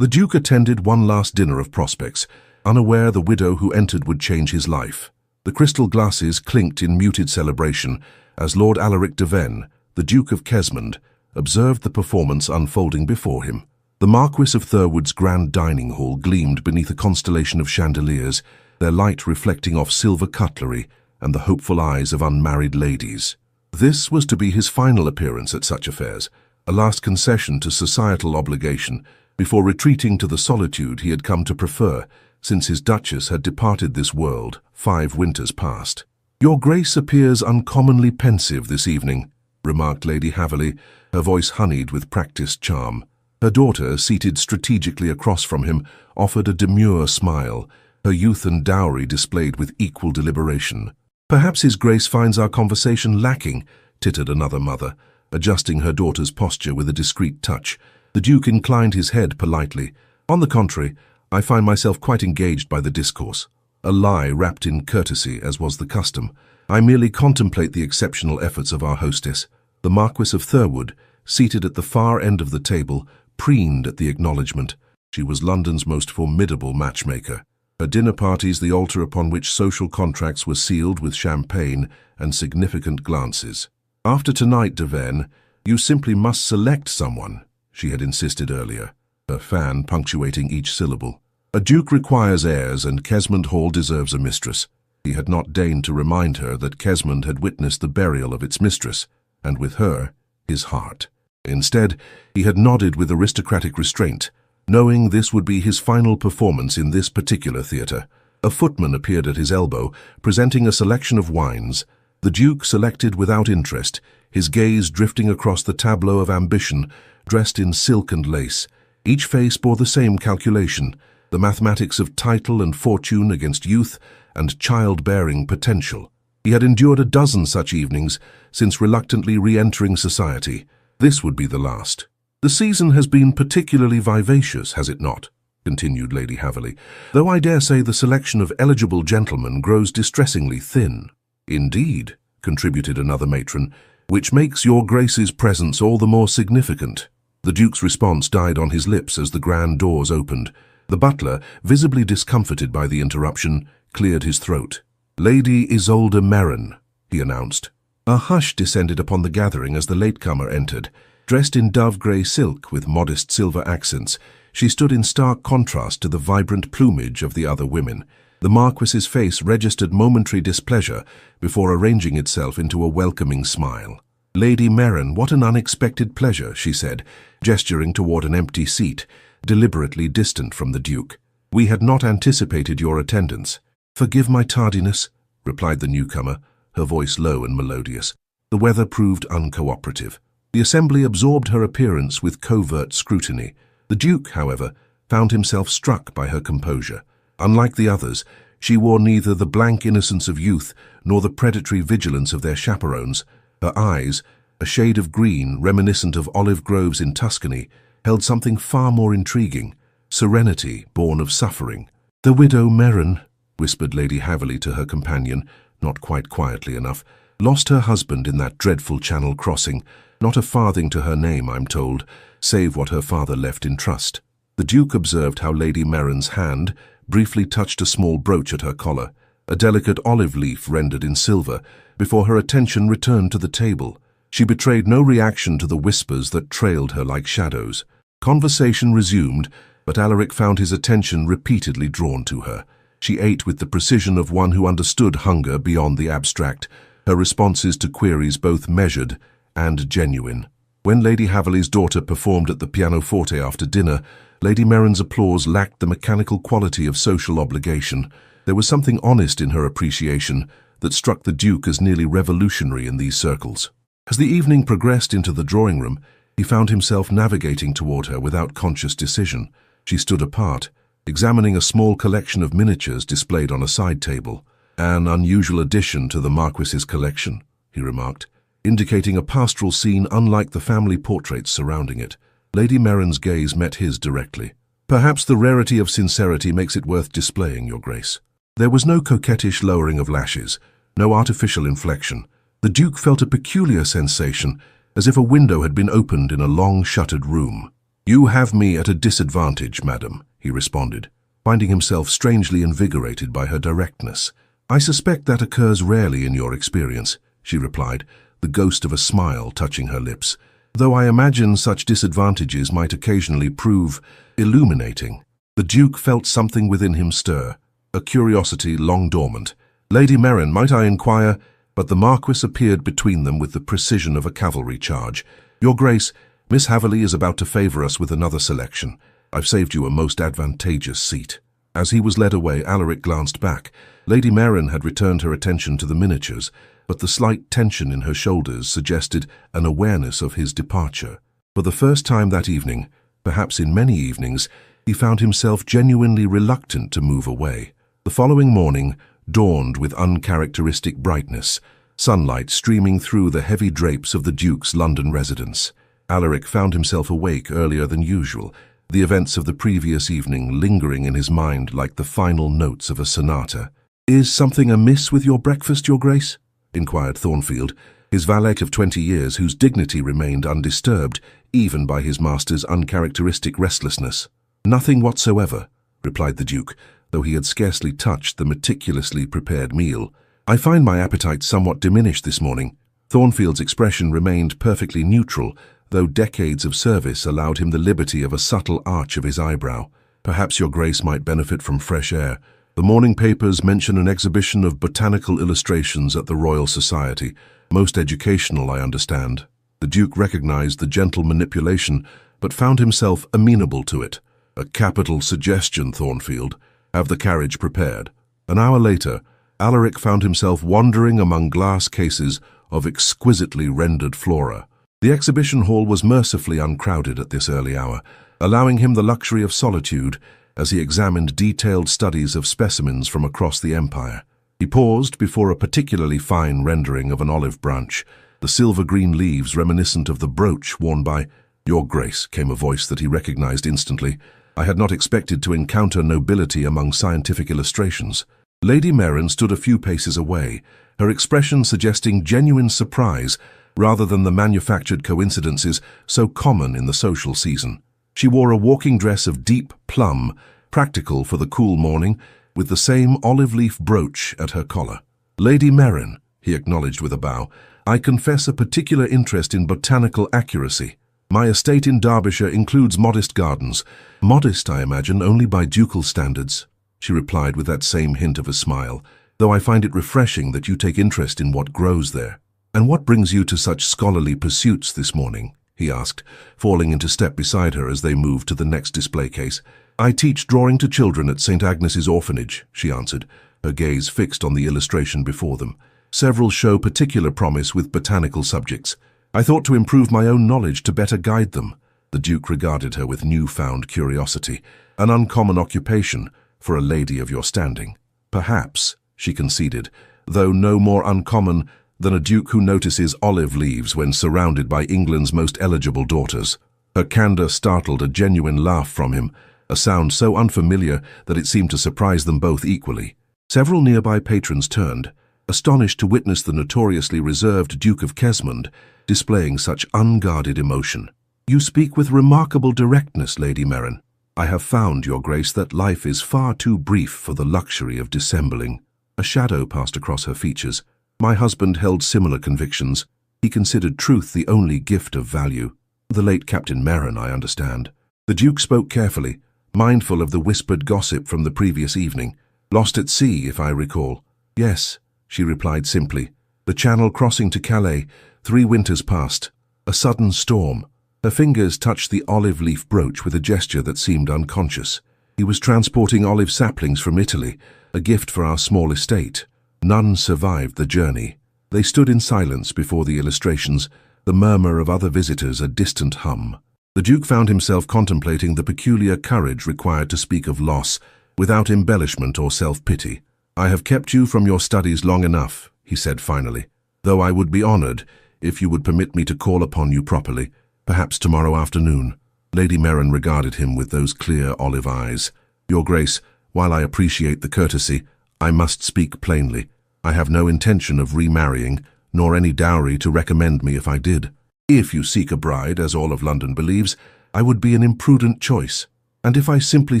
The Duke attended one last dinner of prospects, unaware the widow who entered would change his life. The crystal glasses clinked in muted celebration as Lord Alaric de Vennes, the Duke of Kesmond, observed the performance unfolding before him. The Marquis of Thurwood's grand dining hall gleamed beneath a constellation of chandeliers, their light reflecting off silver cutlery and the hopeful eyes of unmarried ladies. This was to be his final appearance at such affairs, a last concession to societal obligation, before retreating to the solitude he had come to prefer since his Duchess had departed this world 5 winters past. "Your Grace appears uncommonly pensive this evening," remarked Lady Haverley, her voice honeyed with practiced charm. Her daughter, seated strategically across from him, offered a demure smile, her youth and dowry displayed with equal deliberation. "Perhaps His Grace finds our conversation lacking," tittered another mother, adjusting her daughter's posture with a discreet touch. The Duke inclined his head politely. "On the contrary, I find myself quite engaged by the discourse." A lie wrapped in courtesy, as was the custom. "I merely contemplate the exceptional efforts of our hostess." The Marquis of Thurwood, seated at the far end of the table, preened at the acknowledgement. She was London's most formidable matchmaker. Her dinner parties the altar upon which social contracts were sealed with champagne and significant glances. "After tonight, de Vennes, you simply must select someone," she had insisted earlier, her fan punctuating each syllable. "A duke requires heirs, and Kesmond Hall deserves a mistress." He had not deigned to remind her that Kesmond had witnessed the burial of its mistress, and with her, his heart. Instead, he had nodded with aristocratic restraint, knowing this would be his final performance in this particular theatre. A footman appeared at his elbow, presenting a selection of wines. The Duke selected without interest, his gaze drifting across the tableau of ambition, dressed in silk and lace. Each face bore the same calculation, the mathematics of title and fortune against youth and childbearing potential. He had endured a dozen such evenings since reluctantly re-entering society. This would be the last. "The season has been particularly vivacious, has it not?" continued Lady Haverley, "though I dare say the selection of eligible gentlemen grows distressingly thin." "Indeed," contributed another matron, "which makes your Grace's presence all the more significant." The Duke's response died on his lips as the grand doors opened. The butler, visibly discomfited by the interruption, cleared his throat. "Lady Isolde Meron," he announced. A hush descended upon the gathering as the latecomer entered. Dressed in dove-grey silk with modest silver accents, she stood in stark contrast to the vibrant plumage of the other women. The Marquis's face registered momentary displeasure before arranging itself into a welcoming smile. "Lady Meron, what an unexpected pleasure," she said, gesturing toward an empty seat, deliberately distant from the Duke. "We had not anticipated your attendance." "Forgive my tardiness," replied the newcomer, her voice low and melodious. The weather proved uncooperative. The assembly absorbed her appearance with covert scrutiny. The Duke, however, found himself struck by her composure. Unlike the others, she wore neither the blank innocence of youth nor the predatory vigilance of their chaperones. Her eyes, a shade of green reminiscent of olive groves in Tuscany, held something far more intriguing, serenity born of suffering. "The widow Meron," whispered Lady Haverley to her companion, not quite quietly enough, "lost her husband in that dreadful Channel crossing. Not a farthing to her name, I'm told, save what her father left in trust." The Duke observed how Lady Meron's hand briefly touched a small brooch at her collar, a delicate olive leaf rendered in silver, before her attention returned to the table. She betrayed no reaction to the whispers that trailed her like shadows. Conversation resumed, but Alaric found his attention repeatedly drawn to her. She ate with the precision of one who understood hunger beyond the abstract, her responses to queries both measured and genuine. When Lady Haverley's daughter performed at the pianoforte after dinner, Lady Meron's applause lacked the mechanical quality of social obligation. There was something honest in her appreciation that struck the Duke as nearly revolutionary in these circles. As the evening progressed into the drawing-room, he found himself navigating toward her without conscious decision. She stood apart, examining a small collection of miniatures displayed on a side table. "An unusual addition to the Marquis's collection," he remarked, indicating a pastoral scene unlike the family portraits surrounding it. Lady Meron's gaze met his directly. "Perhaps the rarity of sincerity makes it worth displaying, Your Grace." There was no coquettish lowering of lashes, no artificial inflection. The Duke felt a peculiar sensation, as if a window had been opened in a long-shuttered room. "You have me at a disadvantage, madam," he responded, finding himself strangely invigorated by her directness. "I suspect that occurs rarely in your experience," she replied, the ghost of a smile touching her lips, "though I imagine such disadvantages might occasionally prove illuminating." The Duke felt something within him stir, a curiosity long dormant. "Lady Merrin, might I inquire?" But the Marquis appeared between them with the precision of a cavalry charge. "Your Grace, Miss Haverley is about to favour us with another selection. I've saved you a most advantageous seat." As he was led away, Alaric glanced back. Lady Merrin had returned her attention to the miniatures, but the slight tension in her shoulders suggested an awareness of his departure. For the first time that evening, perhaps in many evenings, he found himself genuinely reluctant to move away. The following morning dawned with uncharacteristic brightness, sunlight streaming through the heavy drapes of the Duke's London residence. Alaric found himself awake earlier than usual, the events of the previous evening lingering in his mind like the final notes of a sonata. "Is something amiss with your breakfast, Your Grace?" inquired Thornfield, his valet of 20 years whose dignity remained undisturbed even by his master's uncharacteristic restlessness. "Nothing whatsoever," replied the Duke, though he had scarcely touched the meticulously prepared meal. "I find my appetite somewhat diminished this morning." Thornfield's expression remained perfectly neutral, though decades of service allowed him the liberty of a subtle arch of his eyebrow. "Perhaps Your Grace might benefit from fresh air. The morning papers mention an exhibition of botanical illustrations at the Royal Society. Most educational, I understand." The Duke recognized the gentle manipulation, but found himself amenable to it. "A capital suggestion, Thornfield. Have the carriage prepared." An hour later, Alaric found himself wandering among glass cases of exquisitely rendered flora. The exhibition hall was mercifully uncrowded at this early hour, allowing him the luxury of solitude as he examined detailed studies of specimens from across the empire. He paused before a particularly fine rendering of an olive branch, the silver-green leaves reminiscent of the brooch worn by "Your Grace," came a voice that he recognized instantly. "I had not expected to encounter nobility among scientific illustrations." Lady Merrin stood a few paces away, her expression suggesting genuine surprise rather than the manufactured coincidences so common in the social season. She wore a walking dress of deep plum, practical for the cool morning, with the same olive-leaf brooch at her collar. "Lady Merrin," he acknowledged with a bow, "I confess a particular interest in botanical accuracy. My estate in Derbyshire includes modest gardens. Modest, I imagine, only by ducal standards," she replied with that same hint of a smile, "though I find it refreshing that you take interest in what grows there." "And what brings you to such scholarly pursuits this morning?" he asked, falling into step beside her as they moved to the next display case. "I teach drawing to children at St. Agnes's Orphanage," she answered, her gaze fixed on the illustration before them. "Several show particular promise with botanical subjects. I thought to improve my own knowledge to better guide them." The Duke regarded her with newfound curiosity. "An uncommon occupation for a lady of your standing." "Perhaps," she conceded, "though no more uncommon than a duke who notices olive leaves when surrounded by England's most eligible daughters." Her candour startled a genuine laugh from him, a sound so unfamiliar that it seemed to surprise them both equally. Several nearby patrons turned, astonished to witness the notoriously reserved Duke of Kesmond displaying such unguarded emotion. "You speak with remarkable directness, Lady Merrin. I have found, Your Grace, that life is far too brief for the luxury of dissembling." A shadow passed across her features. "My husband held similar convictions. He considered truth the only gift of value. The late Captain Merrin, I understand." The Duke spoke carefully, mindful of the whispered gossip from the previous evening. "Lost at sea, if I recall." "Yes," she replied simply. "The Channel crossing to Calais, 3 winters past. A sudden storm." Her fingers touched the olive-leaf brooch with a gesture that seemed unconscious. "He was transporting olive saplings from Italy, a gift for our small estate. None survived the journey." They stood in silence before the illustrations, the murmur of other visitors a distant hum. The Duke found himself contemplating the peculiar courage required to speak of loss without embellishment or self-pity. "I have kept you from your studies long enough," he said finally, "though I would be honored if you would permit me to call upon you properly, perhaps tomorrow afternoon." Lady Merrin regarded him with those clear olive eyes. "Your Grace, while I appreciate the courtesy, I must speak plainly. I have no intention of remarrying, nor any dowry to recommend me if I did. If you seek a bride, as all of London believes, I would be an imprudent choice. And if I simply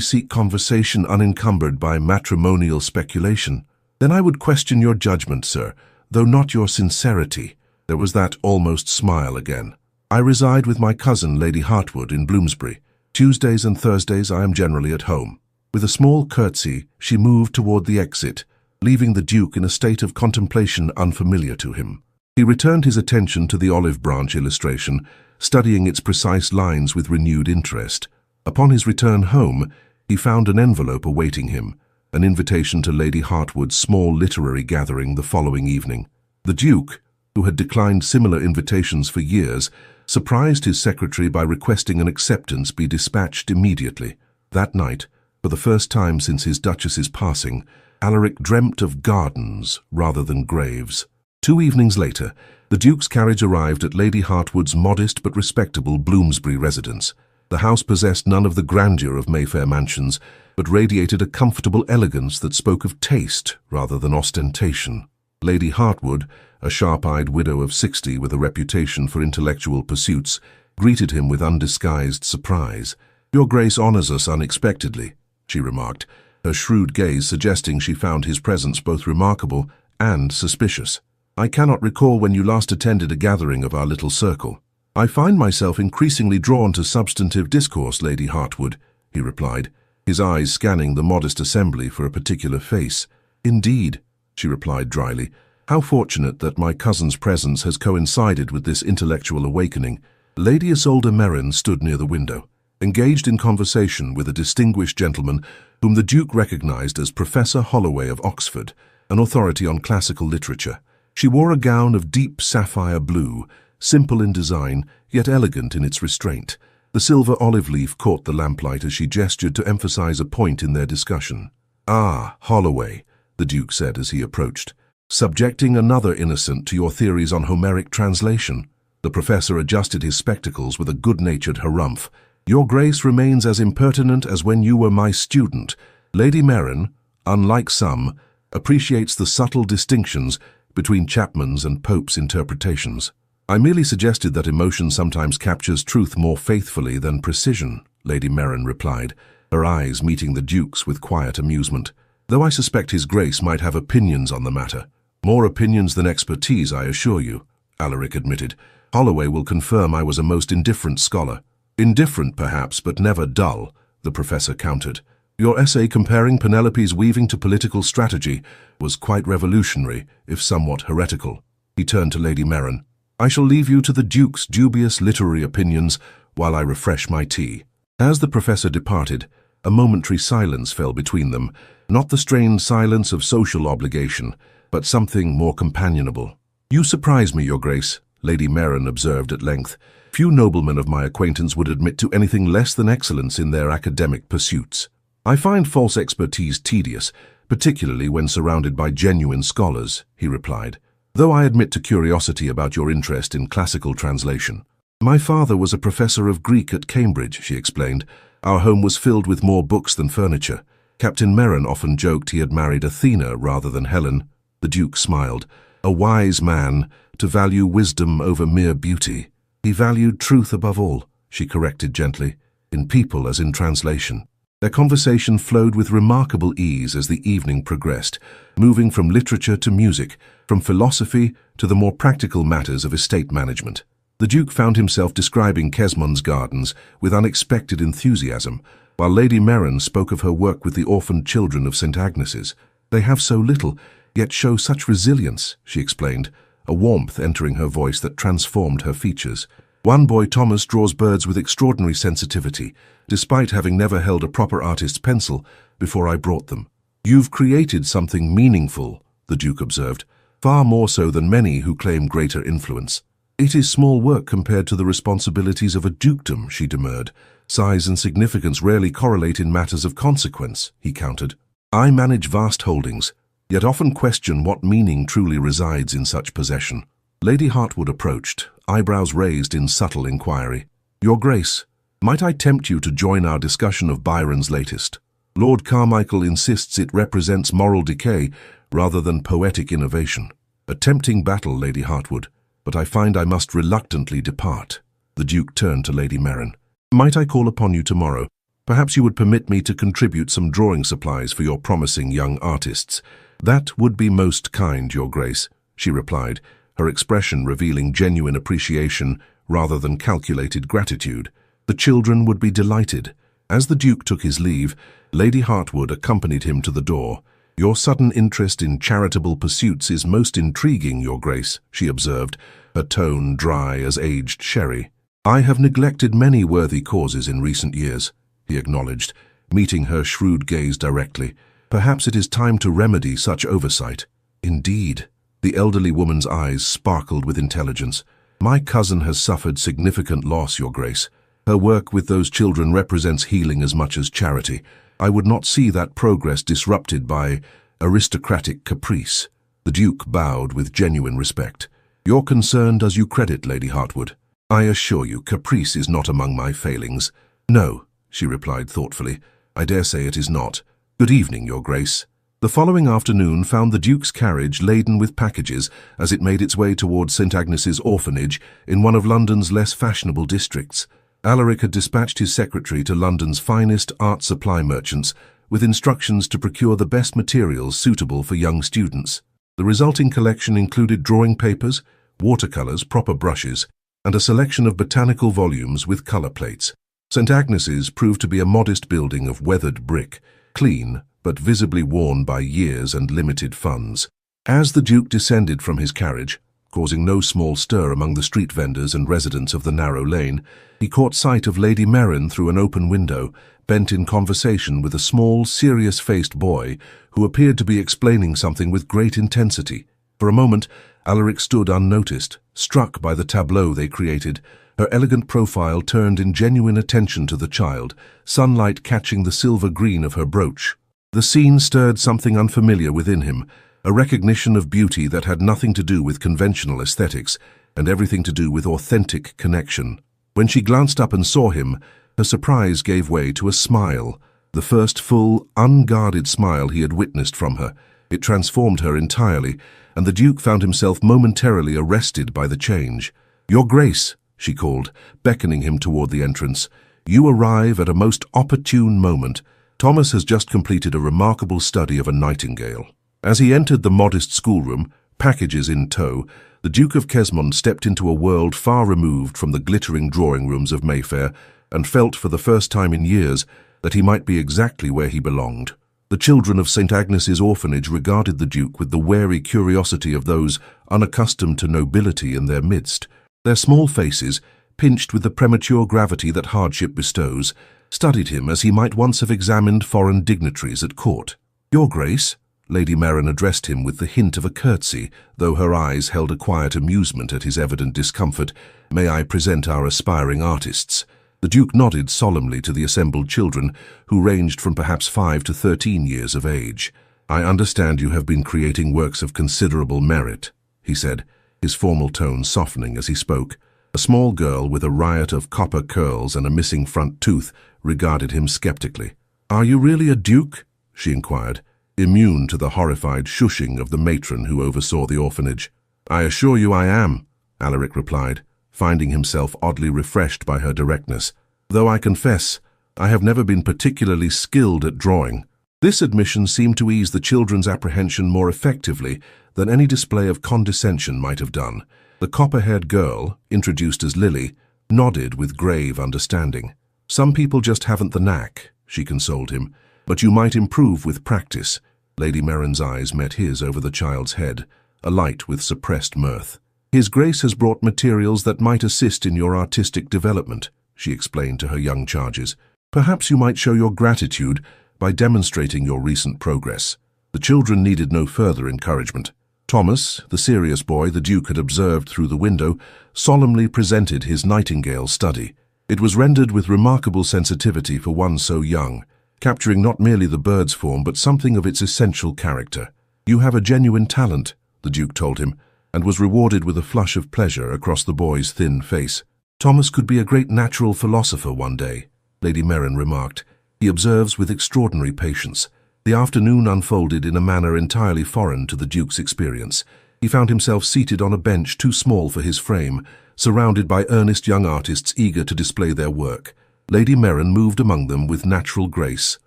seek conversation unencumbered by matrimonial speculation, then I would question your judgment, sir, though not your sincerity." There was that almost smile again. "I reside with my cousin, Lady Hartwood, in Bloomsbury. Tuesdays and Thursdays I am generally at home." With a small curtsy, she moved toward the exit, leaving the Duke in a state of contemplation unfamiliar to him. He returned his attention to the olive branch illustration, studying its precise lines with renewed interest. Upon his return home, he found an envelope awaiting him, an invitation to Lady Hartwood's small literary gathering the following evening. The Duke, who had declined similar invitations for years, surprised his secretary by requesting an acceptance be dispatched immediately. That night, for the first time since his Duchess's passing, Alaric dreamt of gardens rather than graves. 2 evenings later, the Duke's carriage arrived at Lady Hartwood's modest but respectable Bloomsbury residence. The house possessed none of the grandeur of Mayfair mansions, but radiated a comfortable elegance that spoke of taste rather than ostentation. Lady Hartwood, a sharp-eyed widow of 60 with a reputation for intellectual pursuits, greeted him with undisguised surprise. "Your Grace honors us unexpectedly," she remarked, her shrewd gaze suggesting she found his presence both remarkable and suspicious. "I cannot recall when you last attended a gathering of our little circle." "I find myself increasingly drawn to substantive discourse, Lady Hartwood," he replied, his eyes scanning the modest assembly for a particular face. "Indeed," she replied dryly. "How fortunate that my cousin's presence has coincided with this intellectual awakening." Lady Isolde Merrin stood near the window, engaged in conversation with a distinguished gentleman whom the Duke recognized as Professor Holloway of Oxford, an authority on classical literature. She wore a gown of deep sapphire blue, simple in design, yet elegant in its restraint. The silver olive leaf caught the lamplight as she gestured to emphasize a point in their discussion. "Ah, Holloway," the Duke said as he approached. "Subjecting another innocent to your theories on Homeric translation?" The professor adjusted his spectacles with a good-natured harumph. "Your Grace remains as impertinent as when you were my student. Lady Merrin, unlike some, appreciates the subtle distinctions between Chapman's and Pope's interpretations." "I merely suggested that emotion sometimes captures truth more faithfully than precision," Lady Merrin replied, her eyes meeting the Duke's with quiet amusement. "Though I suspect His Grace might have opinions on the matter." "More opinions than expertise, I assure you," Alaric admitted. "Holloway will confirm I was a most indifferent scholar." "Indifferent, perhaps, but never dull," the professor countered. "Your essay comparing Penelope's weaving to political strategy was quite revolutionary, if somewhat heretical." He turned to Lady Merrin. "I shall leave you to the Duke's dubious literary opinions while I refresh my tea." As the professor departed, a momentary silence fell between them, not the strained silence of social obligation, but something more companionable. "You surprise me, Your Grace," Lady Merrin observed at length. "Few noblemen of my acquaintance would admit to anything less than excellence in their academic pursuits." "I find false expertise tedious, particularly when surrounded by genuine scholars," he replied, "though I admit to curiosity about your interest in classical translation." "My father was a professor of Greek at Cambridge," she explained. "Our home was filled with more books than furniture. Captain Merrin often joked he had married Athena rather than Helen." The Duke smiled. "A wise man, to value wisdom over mere beauty." "He valued truth above all," she corrected gently, "in people as in translation." Their conversation flowed with remarkable ease as the evening progressed, moving from literature to music, from philosophy to the more practical matters of estate management. The Duke found himself describing Kesmond's gardens with unexpected enthusiasm, while Lady Merrin spoke of her work with the orphaned children of St. Agnes's. "They have so little, yet show such resilience," she explained, a warmth entering her voice that transformed her features. "One boy, Thomas, draws birds with extraordinary sensitivity, despite having never held a proper artist's pencil before I brought them." "You've created something meaningful," the Duke observed, "far more so than many who claim greater influence." "It is small work compared to the responsibilities of a dukedom," she demurred. "Size and significance rarely correlate in matters of consequence," he countered. "I manage vast holdings, yet often question what meaning truly resides in such possession." Lady Hartwood approached, eyebrows raised in subtle inquiry. "Your Grace, might I tempt you to join our discussion of Byron's latest? Lord Carmichael insists it represents moral decay rather than poetic innovation." "A tempting battle, Lady Hartwood, but I find I must reluctantly depart." The Duke turned to Lady Merrin. Might I call upon you tomorrow? Perhaps you would permit me to contribute some drawing supplies for your promising young artists. That would be most kind, Your Grace, she replied, her expression revealing genuine appreciation rather than calculated gratitude. The children would be delighted. As the Duke took his leave, Lady Hartwood accompanied him to the door. Your sudden interest in charitable pursuits is most intriguing, Your Grace, she observed, her tone dry as aged sherry. I have neglected many worthy causes in recent years, he acknowledged, meeting her shrewd gaze directly. Perhaps it is time to remedy such oversight. Indeed. The elderly woman's eyes sparkled with intelligence. My cousin has suffered significant loss, Your Grace. Her work with those children represents healing as much as charity. I would not see that progress disrupted by aristocratic caprice. The Duke bowed with genuine respect. Your concern does you credit, Lady Hartwood. I assure you, caprice is not among my failings. No, she replied thoughtfully. I dare say it is not. Good evening, Your Grace. The following afternoon found the Duke's carriage laden with packages as it made its way towards St. Agnes's orphanage in one of London's less fashionable districts. Alaric had dispatched his secretary to London's finest art supply merchants with instructions to procure the best materials suitable for young students. The resulting collection included drawing papers, watercolors, proper brushes, and a selection of botanical volumes with color plates. St. Agnes's proved to be a modest building of weathered brick, clean but visibly worn by years and limited funds. As the Duke descended from his carriage, causing no small stir among the street vendors and residents of the narrow lane, he caught sight of Lady Merrin through an open window, bent in conversation with a small, serious-faced boy who appeared to be explaining something with great intensity. For a moment, Alaric stood unnoticed, struck by the tableau they created, her elegant profile turned in genuine attention to the child, sunlight catching the silver green of her brooch. The scene stirred something unfamiliar within him, a recognition of beauty that had nothing to do with conventional aesthetics and everything to do with authentic connection. When she glanced up and saw him, her surprise gave way to a smile, the first full, unguarded smile he had witnessed from her. It transformed her entirely, and the Duke found himself momentarily arrested by the change. "Your Grace," she called, beckoning him toward the entrance. "You arrive at a most opportune moment. Thomas has just completed a remarkable study of a nightingale." As he entered the modest schoolroom, packages in tow, the Duke of Kesmond stepped into a world far removed from the glittering drawing rooms of Mayfair and felt for the first time in years that he might be exactly where he belonged. The children of St. Agnes's orphanage regarded the Duke with the wary curiosity of those unaccustomed to nobility in their midst. Their small faces, pinched with the premature gravity that hardship bestows, studied him as he might once have examined foreign dignitaries at court. "Your Grace," Lady Merrin addressed him with the hint of a curtsy, though her eyes held a quiet amusement at his evident discomfort. "May I present our aspiring artists?" The Duke nodded solemnly to the assembled children, who ranged from perhaps 5 to 13 years of age. "I understand you have been creating works of considerable merit," he said, his formal tone softening as he spoke. A small girl with a riot of copper curls and a missing front tooth regarded him skeptically. "Are you really a duke?" she inquired, immune to the horrified shushing of the matron who oversaw the orphanage. "I assure you I am," Alaric replied, finding himself oddly refreshed by her directness, "though I confess I have never been particularly skilled at drawing." This admission seemed to ease the children's apprehension more effectively than any display of condescension might have done. The copper-haired girl, introduced as Lily, nodded with grave understanding. "Some people just haven't the knack," she consoled him, "but you might improve with practice." Lady Merrin's eyes met his over the child's head, alight with suppressed mirth. "His Grace has brought materials that might assist in your artistic development," she explained to her young charges. "Perhaps you might show your gratitude by demonstrating your recent progress." The children needed no further encouragement. Thomas, the serious boy the Duke had observed through the window, solemnly presented his nightingale study. It was rendered with remarkable sensitivity for one so young, capturing not merely the bird's form but something of its essential character. "You have a genuine talent," the Duke told him, and was rewarded with a flush of pleasure across the boy's thin face. "Thomas could be a great natural philosopher one day," Lady Merrin remarked. "He observes with extraordinary patience." The afternoon unfolded in a manner entirely foreign to the Duke's experience. He found himself seated on a bench too small for his frame, surrounded by earnest young artists eager to display their work. Lady Merrin moved among them with natural grace,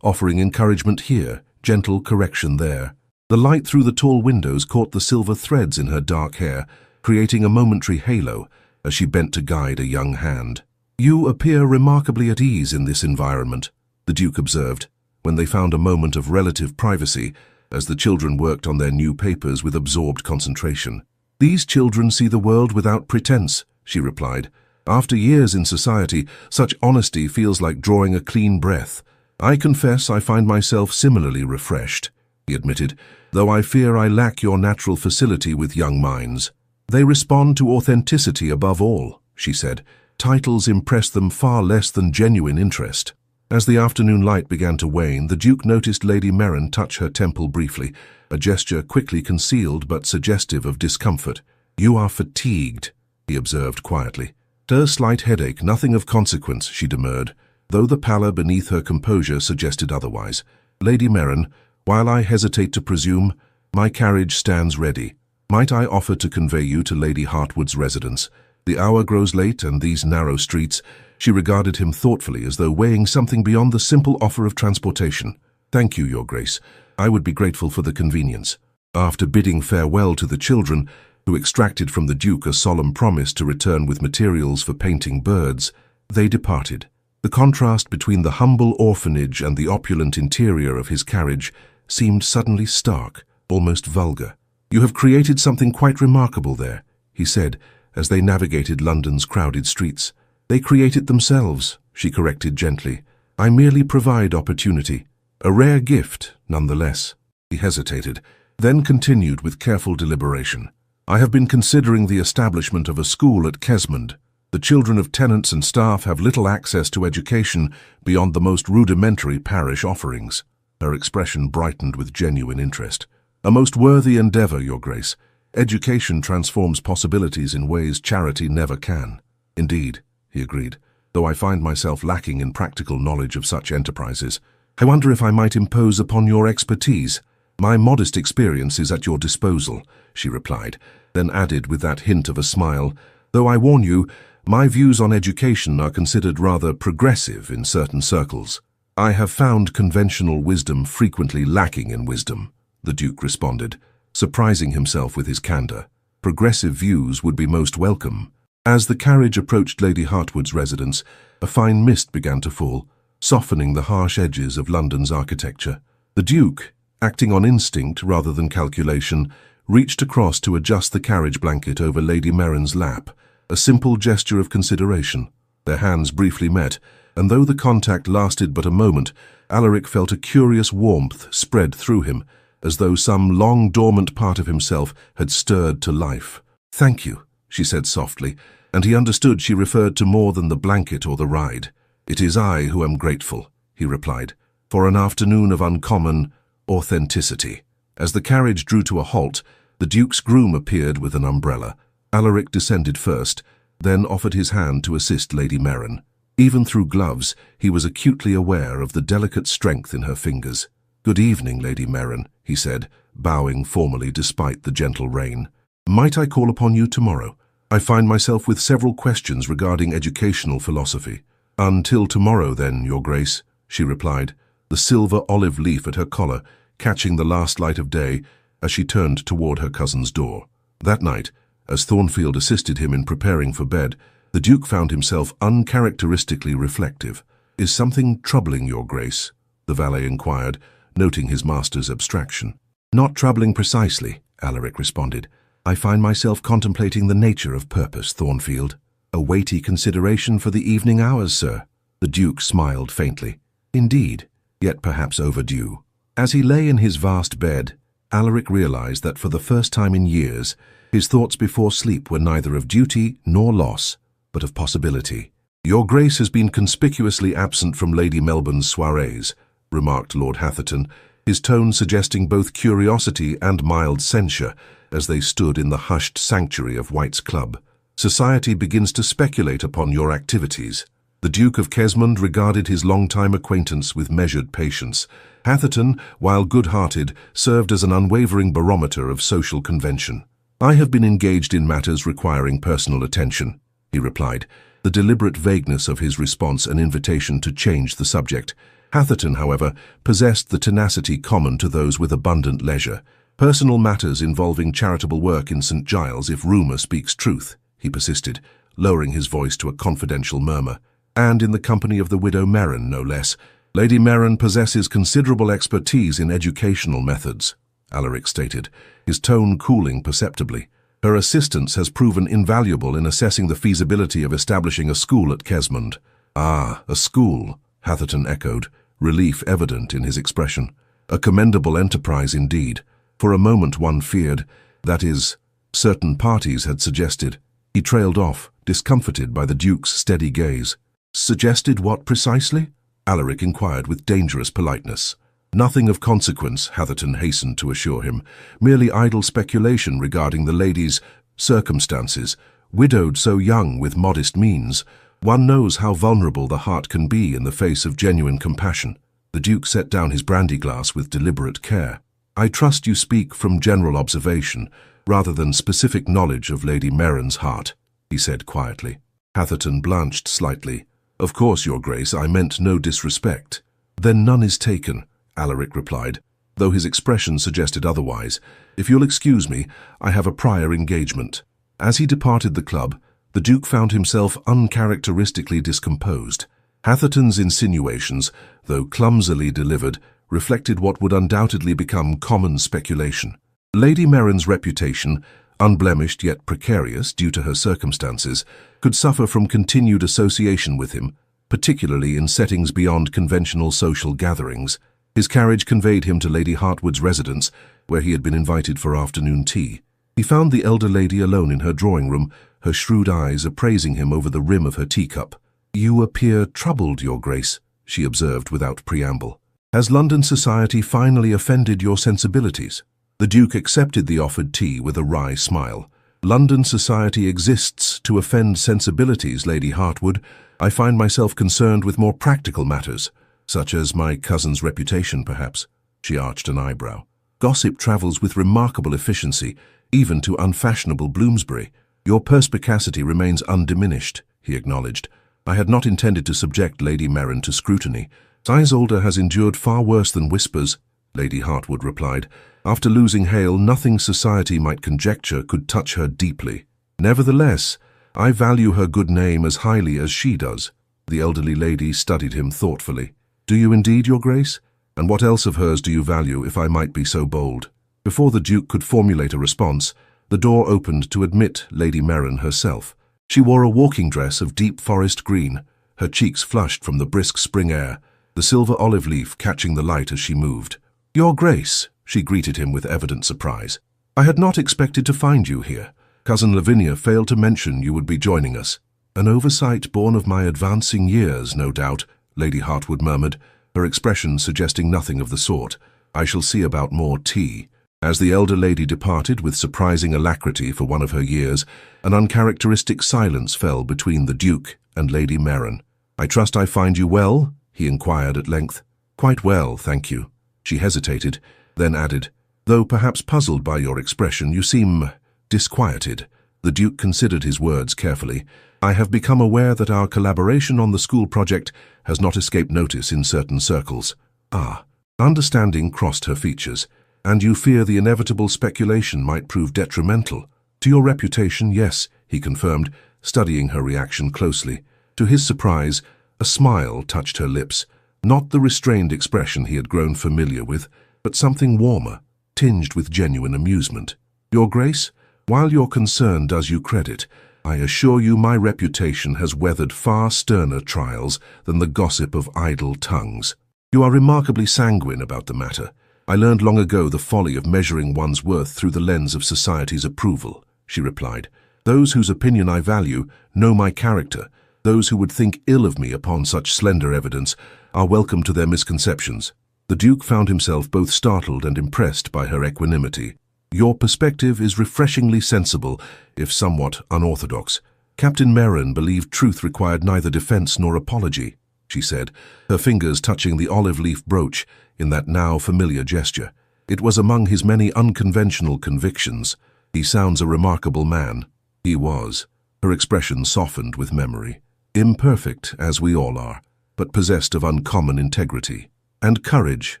offering encouragement here, gentle correction there. The light through the tall windows caught the silver threads in her dark hair, creating a momentary halo as she bent to guide a young hand. "You appear remarkably at ease in this environment," the Duke observed, when they found a moment of relative privacy as the children worked on their new papers with absorbed concentration. "These children see the world without pretense," she replied. "After years in society, such honesty feels like drawing a clean breath. I confess I find myself similarly refreshed," he admitted, "though I fear I lack your natural facility with young minds." "They respond to authenticity above all," she said. "Titles impress them far less than genuine interest." As the afternoon light began to wane, the Duke noticed Lady Merrin touch her temple briefly, a gesture quickly concealed but suggestive of discomfort. "You are fatigued," he observed quietly. "A slight headache, nothing of consequence," she demurred, though the pallor beneath her composure suggested otherwise. "Lady Merrin, while I hesitate to presume, my carriage stands ready. Might I offer to convey you to Lady Hartwood's residence? The hour grows late, and these narrow streets—" She regarded him thoughtfully as though weighing something beyond the simple offer of transportation. "Thank you, Your Grace. I would be grateful for the convenience." After bidding farewell to the children, who extracted from the Duke a solemn promise to return with materials for painting birds, they departed. The contrast between the humble orphanage and the opulent interior of his carriage seemed suddenly stark, almost vulgar. "You have created something quite remarkable there," he said, as they navigated London's crowded streets. "They create it themselves," she corrected gently. "I merely provide opportunity. A rare gift, nonetheless." He hesitated, then continued with careful deliberation. "I have been considering the establishment of a school at Kesmond. The children of tenants and staff have little access to education beyond the most rudimentary parish offerings." Her expression brightened with genuine interest. "A most worthy endeavor, Your Grace. Education transforms possibilities in ways charity never can." "Indeed," he agreed, "though I find myself lacking in practical knowledge of such enterprises. I wonder if I might impose upon your expertise." "My modest experience is at your disposal," she replied, then added with that hint of a smile, "though I warn you, my views on education are considered rather progressive in certain circles." "I have found conventional wisdom frequently lacking in wisdom," the Duke responded, surprising himself with his candor. "Progressive views would be most welcome." As the carriage approached Lady Hartwood's residence, a fine mist began to fall, softening the harsh edges of London's architecture. The Duke, acting on instinct rather than calculation, reached across to adjust the carriage blanket over Lady Merrin's lap, a simple gesture of consideration. Their hands briefly met, and though the contact lasted but a moment, Alaric felt a curious warmth spread through him, as though some long-dormant part of himself had stirred to life. "Thank you," she said softly, and he understood she referred to more than the blanket or the ride. "It is I who am grateful," he replied, "for an afternoon of uncommon authenticity." As the carriage drew to a halt, the Duke's groom appeared with an umbrella. Alaric descended first, then offered his hand to assist Lady Merrin. Even through gloves, he was acutely aware of the delicate strength in her fingers. "Good evening, Lady Merrin," he said, bowing formally despite the gentle rain. "Might I call upon you tomorrow? I find myself with several questions regarding educational philosophy." "Until tomorrow, then, Your Grace," she replied, the silver olive leaf at her collar catching the last light of day as she turned toward her cousin's door. That night, as Thornfield assisted him in preparing for bed, the Duke found himself uncharacteristically reflective. "Is something troubling Your Grace?" the valet inquired, noting his master's abstraction. "Not troubling precisely," Alaric responded. "I find myself contemplating the nature of purpose, Thornfield." "A weighty consideration for the evening hours, sir." The Duke smiled faintly. "Indeed, yet perhaps overdue." As he lay in his vast bed, Alaric realized that for the first time in years, his thoughts before sleep were neither of duty nor loss, but of possibility. "Your Grace has been conspicuously absent from Lady Melbourne's soirees," remarked Lord Hatherton, his tone suggesting both curiosity and mild censure as they stood in the hushed sanctuary of White's Club. "Society begins to speculate upon your activities." The Duke of Kesmond regarded his long-time acquaintance with measured patience. Hatherton, while good-hearted, served as an unwavering barometer of social convention. "I have been engaged in matters requiring personal attention," he replied, the deliberate vagueness of his response an invitation to change the subject. Hatherton, however, possessed the tenacity common to those with abundant leisure. "Personal matters involving charitable work in St. Giles, if rumour speaks truth," he persisted, lowering his voice to a confidential murmur. "And in the company of the widow Merrin, no less. Lady Merrin possesses considerable expertise in educational methods," Alaric stated, his tone cooling perceptibly. "Her assistance has proven invaluable in assessing the feasibility of establishing a school at Kesmond." "Ah, a school," Hatherton echoed, relief evident in his expression. "A commendable enterprise indeed. For a moment one feared, that is, certain parties had suggested." He trailed off, discomfited by the Duke's steady gaze. "Suggested what precisely?" Alaric inquired with dangerous politeness. "Nothing of consequence," Hatherton hastened to assure him. "Merely idle speculation regarding the lady's circumstances. Widowed so young with modest means, one knows how vulnerable the heart can be in the face of genuine compassion." The Duke set down his brandy glass with deliberate care. "I trust you speak from general observation, rather than specific knowledge of Lady Merrin's heart," he said quietly. Hatherton blanched slightly. "Of course, Your Grace, I meant no disrespect." "Then none is taken," Alaric replied, though his expression suggested otherwise. "If you'll excuse me, I have a prior engagement." As he departed the club, the Duke found himself uncharacteristically discomposed. Hatherton's insinuations, though clumsily delivered, reflected what would undoubtedly become common speculation. Lady Merrin's reputation, unblemished yet precarious due to her circumstances, could suffer from continued association with him, particularly in settings beyond conventional social gatherings. His carriage conveyed him to Lady Hartwood's residence, where he had been invited for afternoon tea. He found the elder lady alone in her drawing-room, her shrewd eyes appraising him over the rim of her teacup. "You appear troubled, Your Grace," she observed without preamble. "Has London society finally offended your sensibilities?" The Duke accepted the offered tea with a wry smile. "London society exists to offend sensibilities, Lady Hartwood. I find myself concerned with more practical matters, such as my cousin's reputation, perhaps." She arched an eyebrow. "Gossip travels with remarkable efficiency, even to unfashionable Bloomsbury. Your perspicacity remains undiminished," he acknowledged. "I had not intended to subject Lady Merrin to scrutiny. Isolde has endured far worse than whispers," Lady Hartwood replied. "After losing Hale, nothing society might conjecture could touch her deeply. Nevertheless, I value her good name as highly as she does." The elderly lady studied him thoughtfully. "Do you indeed, Your Grace? And what else of hers do you value, if I might be so bold?" Before the Duke could formulate a response, the door opened to admit Lady Merrin herself. She wore a walking dress of deep forest green, her cheeks flushed from the brisk spring air, the silver olive leaf catching the light as she moved. "Your Grace," she greeted him with evident surprise. "I had not expected to find you here. Cousin Lavinia failed to mention you would be joining us." "An oversight born of my advancing years, no doubt," Lady Hartwood murmured, her expression suggesting nothing of the sort. "I shall see about more tea." As the elder lady departed with surprising alacrity for one of her years, an uncharacteristic silence fell between the Duke and Lady Merrin. "I trust I find you well?" he inquired at length. "Quite well, thank you." She hesitated, then added, "Though perhaps puzzled by your expression, you seem disquieted." The Duke considered his words carefully. "I have become aware that our collaboration on the school project has not escaped notice in certain circles." "Ah." Understanding crossed her features. "And you fear the inevitable speculation might prove detrimental?" "To your reputation, yes," he confirmed, studying her reaction closely. To his surprise, a smile touched her lips, not the restrained expression he had grown familiar with, but something warmer, tinged with genuine amusement. "Your Grace, while your concern does you credit, I assure you my reputation has weathered far sterner trials than the gossip of idle tongues. You are remarkably sanguine about the matter. I learned long ago the folly of measuring one's worth through the lens of society's approval," she replied. "Those whose opinion I value know my character. Those who would think ill of me upon such slender evidence are welcome to their misconceptions." The Duke found himself both startled and impressed by her equanimity. "Your perspective is refreshingly sensible, if somewhat unorthodox. Captain Merrin believed truth required neither defense nor apology," she said, her fingers touching the olive leaf brooch in that now familiar gesture. "It was among his many unconventional convictions. He sounds a remarkable man." He was. Her expression softened with memory. imperfect as we all are, but possessed of uncommon integrity. And courage,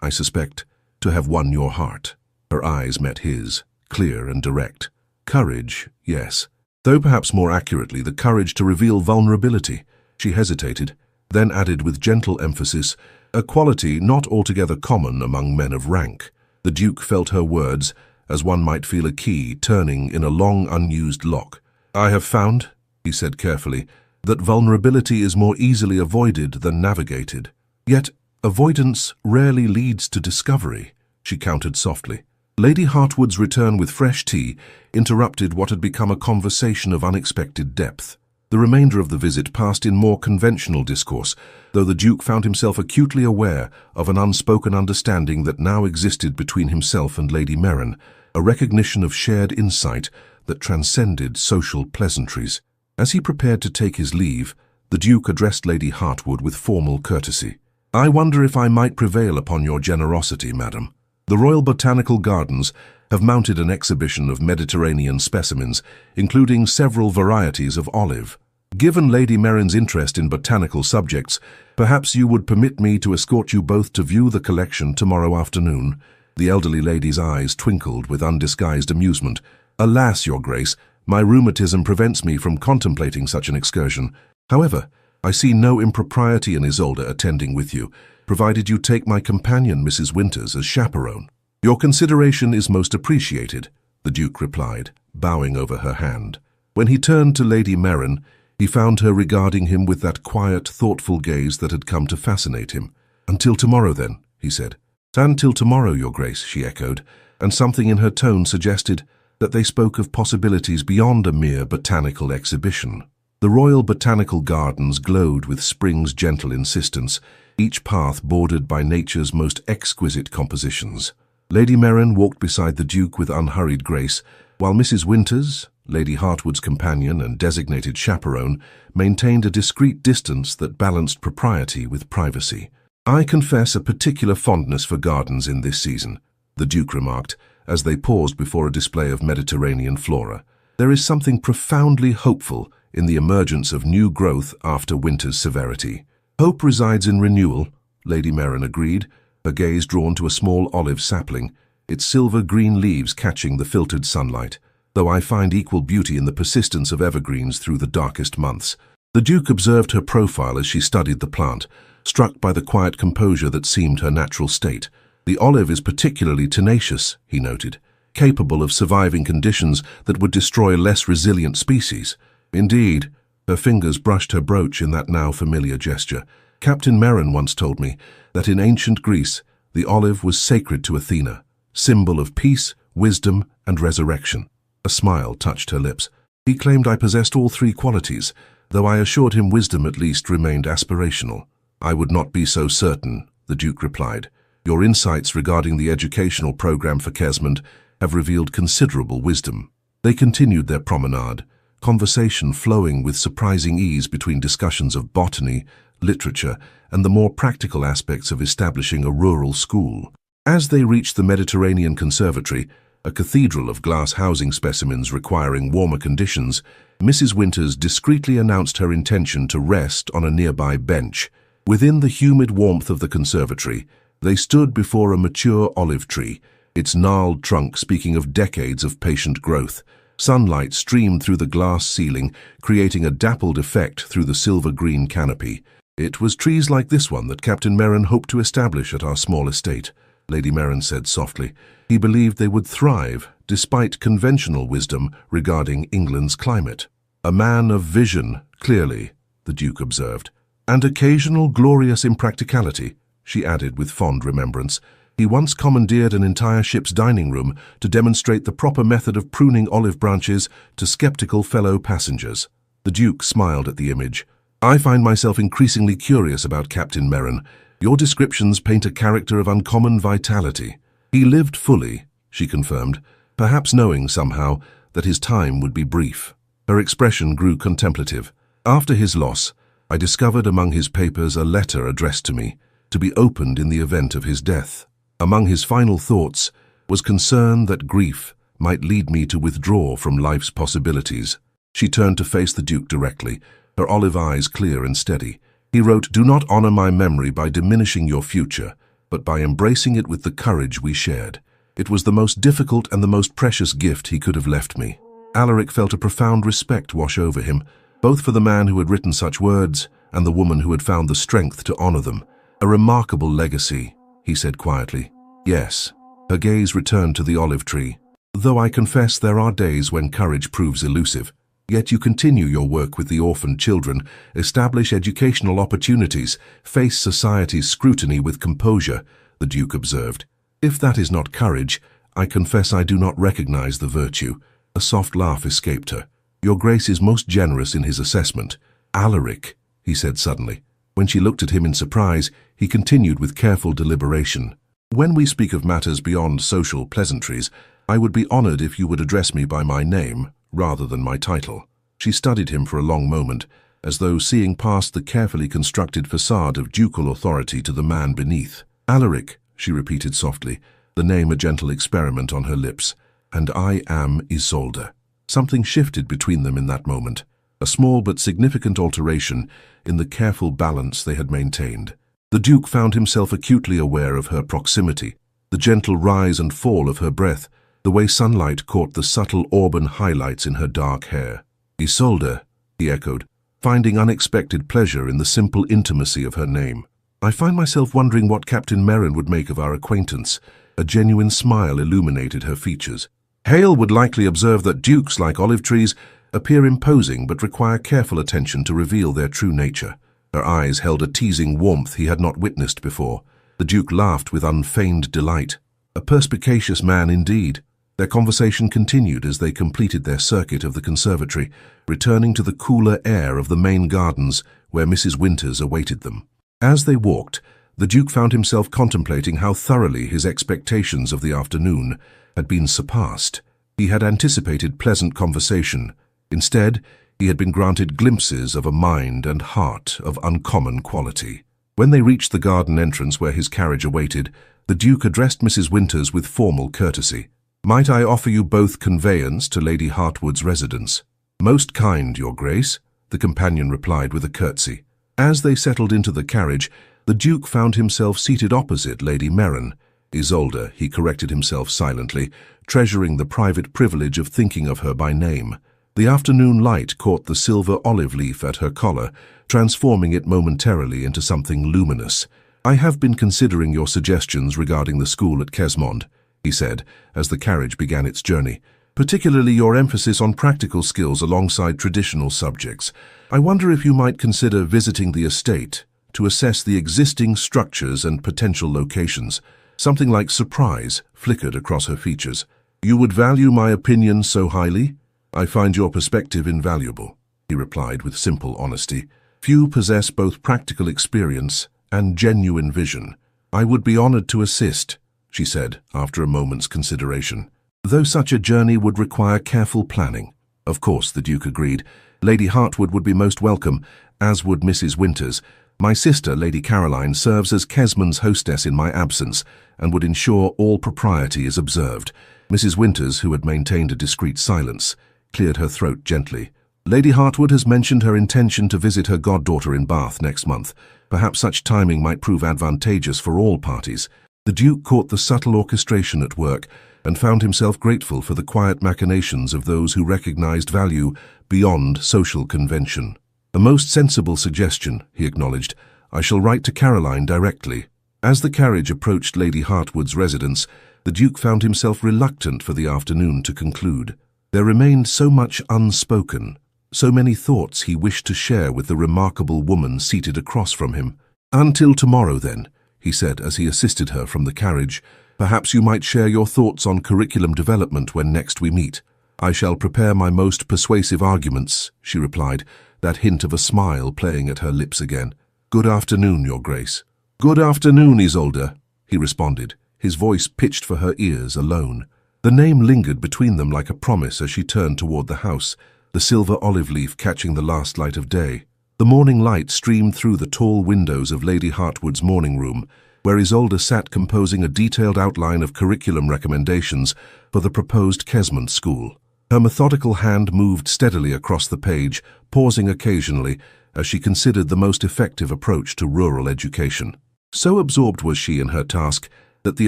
I suspect, to have won your heart. Her eyes met his, clear and direct. Courage, yes. Though perhaps more accurately, the courage to reveal vulnerability. She hesitated, then added with gentle emphasis, a quality not altogether common among men of rank. The Duke felt her words, as one might feel a key turning in a long unused lock. I have found, he said carefully, that vulnerability is more easily avoided than navigated. Yet, avoidance rarely leads to discovery, she countered softly. Lady Hartwood's return with fresh tea interrupted what had become a conversation of unexpected depth. The remainder of the visit passed in more conventional discourse, though the Duke found himself acutely aware of an unspoken understanding that now existed between himself and Lady Merrin, a recognition of shared insight that transcended social pleasantries. As he prepared to take his leave, the Duke addressed Lady Hartwood with formal courtesy. I wonder if I might prevail upon your generosity, madam. The Royal Botanical Gardens have mounted an exhibition of Mediterranean specimens, including several varieties of olive. Given Lady Merrin's interest in botanical subjects, perhaps you would permit me to escort you both to view the collection tomorrow afternoon. The elderly lady's eyes twinkled with undisguised amusement. Alas, Your Grace, my rheumatism prevents me from contemplating such an excursion. However, I see no impropriety in Isolde attending with you, provided you take my companion, Mrs. Winters, as chaperone. Your consideration is most appreciated, the Duke replied, bowing over her hand. When he turned to Lady Merrin, he found her regarding him with that quiet, thoughtful gaze that had come to fascinate him. Until tomorrow, then, he said. Until tomorrow, Your Grace, she echoed, and something in her tone suggested that they spoke of possibilities beyond a mere botanical exhibition. The Royal Botanical Gardens glowed with spring's gentle insistence, each path bordered by nature's most exquisite compositions. Lady Merrin walked beside the Duke with unhurried grace, while Mrs. Winters, Lady Hartwood's companion and designated chaperone, maintained a discreet distance that balanced propriety with privacy. I confess a particular fondness for gardens in this season, the Duke remarked, as they paused before a display of Mediterranean flora. There is something profoundly hopeful in the emergence of new growth after winter's severity. Hope resides in renewal, Lady Merrin agreed, her gaze drawn to a small olive sapling, its silver-green leaves catching the filtered sunlight, though I find equal beauty in the persistence of evergreens through the darkest months. The Duke observed her profile as she studied the plant, struck by the quiet composure that seemed her natural state. The olive is particularly tenacious, he noted, capable of surviving conditions that would destroy less resilient species. Indeed, her fingers brushed her brooch in that now familiar gesture. Captain Merrin once told me that in ancient Greece, the olive was sacred to Athena, symbol of peace, wisdom, and resurrection. A smile touched her lips. He claimed I possessed all three qualities, though I assured him wisdom at least remained aspirational. I would not be so certain, the Duke replied. Your insights regarding the educational program for Kesmond have revealed considerable wisdom. They continued their promenade, conversation flowing with surprising ease between discussions of botany, literature, and the more practical aspects of establishing a rural school. As they reached the Mediterranean Conservatory, a cathedral of glass housing specimens requiring warmer conditions, Mrs. Winters discreetly announced her intention to rest on a nearby bench. Within the humid warmth of the conservatory, they stood before a mature olive tree, its gnarled trunk speaking of decades of patient growth. Sunlight streamed through the glass ceiling, creating a dappled effect through the silver-green canopy. It was trees like this one that Captain Merrin hoped to establish at our small estate, Lady Merrin said softly. He believed they would thrive, despite conventional wisdom regarding England's climate. A man of vision, clearly, the Duke observed, and occasional glorious impracticality, she added with fond remembrance. He once commandeered an entire ship's dining room to demonstrate the proper method of pruning olive branches to skeptical fellow passengers. The Duke smiled at the image. I find myself increasingly curious about Captain Merrin. Your descriptions paint a character of uncommon vitality. He lived fully, she confirmed, perhaps knowing somehow that his time would be brief. Her expression grew contemplative. After his loss, I discovered among his papers a letter addressed to me, to be opened in the event of his death. Among his final thoughts was concern that grief might lead me to withdraw from life's possibilities. She turned to face the Duke directly, her olive eyes clear and steady. He wrote, "Do not honor my memory by diminishing your future, but by embracing it with the courage we shared." It was the most difficult and the most precious gift he could have left me. Alaric felt a profound respect wash over him, both for the man who had written such words and the woman who had found the strength to honor them. "A remarkable legacy," he said quietly. "Yes." Her gaze returned to the olive tree. "Though I confess there are days when courage proves elusive. Yet you continue your work with the orphaned children, establish educational opportunities, face society's scrutiny with composure," the Duke observed. "If that is not courage, I confess I do not recognize the virtue." A soft laugh escaped her. "Your Grace is most generous in his assessment." "Alaric," he said suddenly. When she looked at him in surprise, he continued with careful deliberation. "When we speak of matters beyond social pleasantries, I would be honored if you would address me by my name, rather than my title." She studied him for a long moment, as though seeing past the carefully constructed facade of ducal authority to the man beneath. "Alaric," she repeated softly, the name a gentle experiment on her lips. "And I am Isolde." Something shifted between them in that moment, a small but significant alteration in the careful balance they had maintained. The Duke found himself acutely aware of her proximity, the gentle rise and fall of her breath, the way sunlight caught the subtle auburn highlights in her dark hair. "Isolde," he echoed, finding unexpected pleasure in the simple intimacy of her name. "I find myself wondering what Captain Merrin would make of our acquaintance." A genuine smile illuminated her features. "Hale would likely observe that dukes, like olive trees, appear imposing but require careful attention to reveal their true nature." Her eyes held a teasing warmth he had not witnessed before. The Duke laughed with unfeigned delight. A perspicacious man indeed. Their conversation continued as they completed their circuit of the conservatory, returning to the cooler air of the main gardens where Mrs. Winters awaited them. As they walked, the Duke found himself contemplating how thoroughly his expectations of the afternoon had been surpassed. He had anticipated pleasant conversation. Instead, he had been granted glimpses of a mind and heart of uncommon quality. When they reached the garden entrance where his carriage awaited, the Duke addressed Mrs. Winters with formal courtesy. "Might I offer you both conveyance to Lady Hartwood's residence?" "Most kind, Your Grace," the companion replied with a curtsy. As they settled into the carriage, the Duke found himself seated opposite Lady Merrin. Isolde, he corrected himself silently, treasuring the private privilege of thinking of her by name. The afternoon light caught the silver olive leaf at her collar, transforming it momentarily into something luminous. "I have been considering your suggestions regarding the school at Kesmond," he said, as the carriage began its journey, "particularly your emphasis on practical skills alongside traditional subjects. I wonder if you might consider visiting the estate to assess the existing structures and potential locations." Something like surprise flickered across her features. "You would value my opinion so highly?" "I find your perspective invaluable," he replied with simple honesty. "Few possess both practical experience and genuine vision." "I would be honored to assist," she said after a moment's consideration, "though such a journey would require careful planning." "Of course," the Duke agreed. "Lady Hartwood would be most welcome, as would Mrs. Winters. My sister, Lady Caroline, serves as Kesmond's hostess in my absence and would ensure all propriety is observed." Mrs. Winters, who had maintained a discreet silence, cleared her throat gently. "Lady Hartwood has mentioned her intention to visit her goddaughter in Bath next month. Perhaps such timing might prove advantageous for all parties." The Duke caught the subtle orchestration at work and found himself grateful for the quiet machinations of those who recognized value beyond social convention. "A most sensible suggestion," he acknowledged. "I shall write to Caroline directly." As the carriage approached Lady Hartwood's residence, the Duke found himself reluctant for the afternoon to conclude. There remained so much unspoken, so many thoughts he wished to share with the remarkable woman seated across from him. "Until tomorrow, then," he said as he assisted her from the carriage. "Perhaps you might share your thoughts on curriculum development when next we meet." "I shall prepare my most persuasive arguments," she replied, that hint of a smile playing at her lips again. "Good afternoon, Your Grace." "Good afternoon, Isolde," he responded, his voice pitched for her ears alone. The name lingered between them like a promise as she turned toward the house, the silver olive leaf catching the last light of day. The morning light streamed through the tall windows of Lady Hartwood's morning room, where Isolde sat composing a detailed outline of curriculum recommendations for the proposed Kesmond school. Her methodical hand moved steadily across the page, pausing occasionally as she considered the most effective approach to rural education. So absorbed was she in her task that the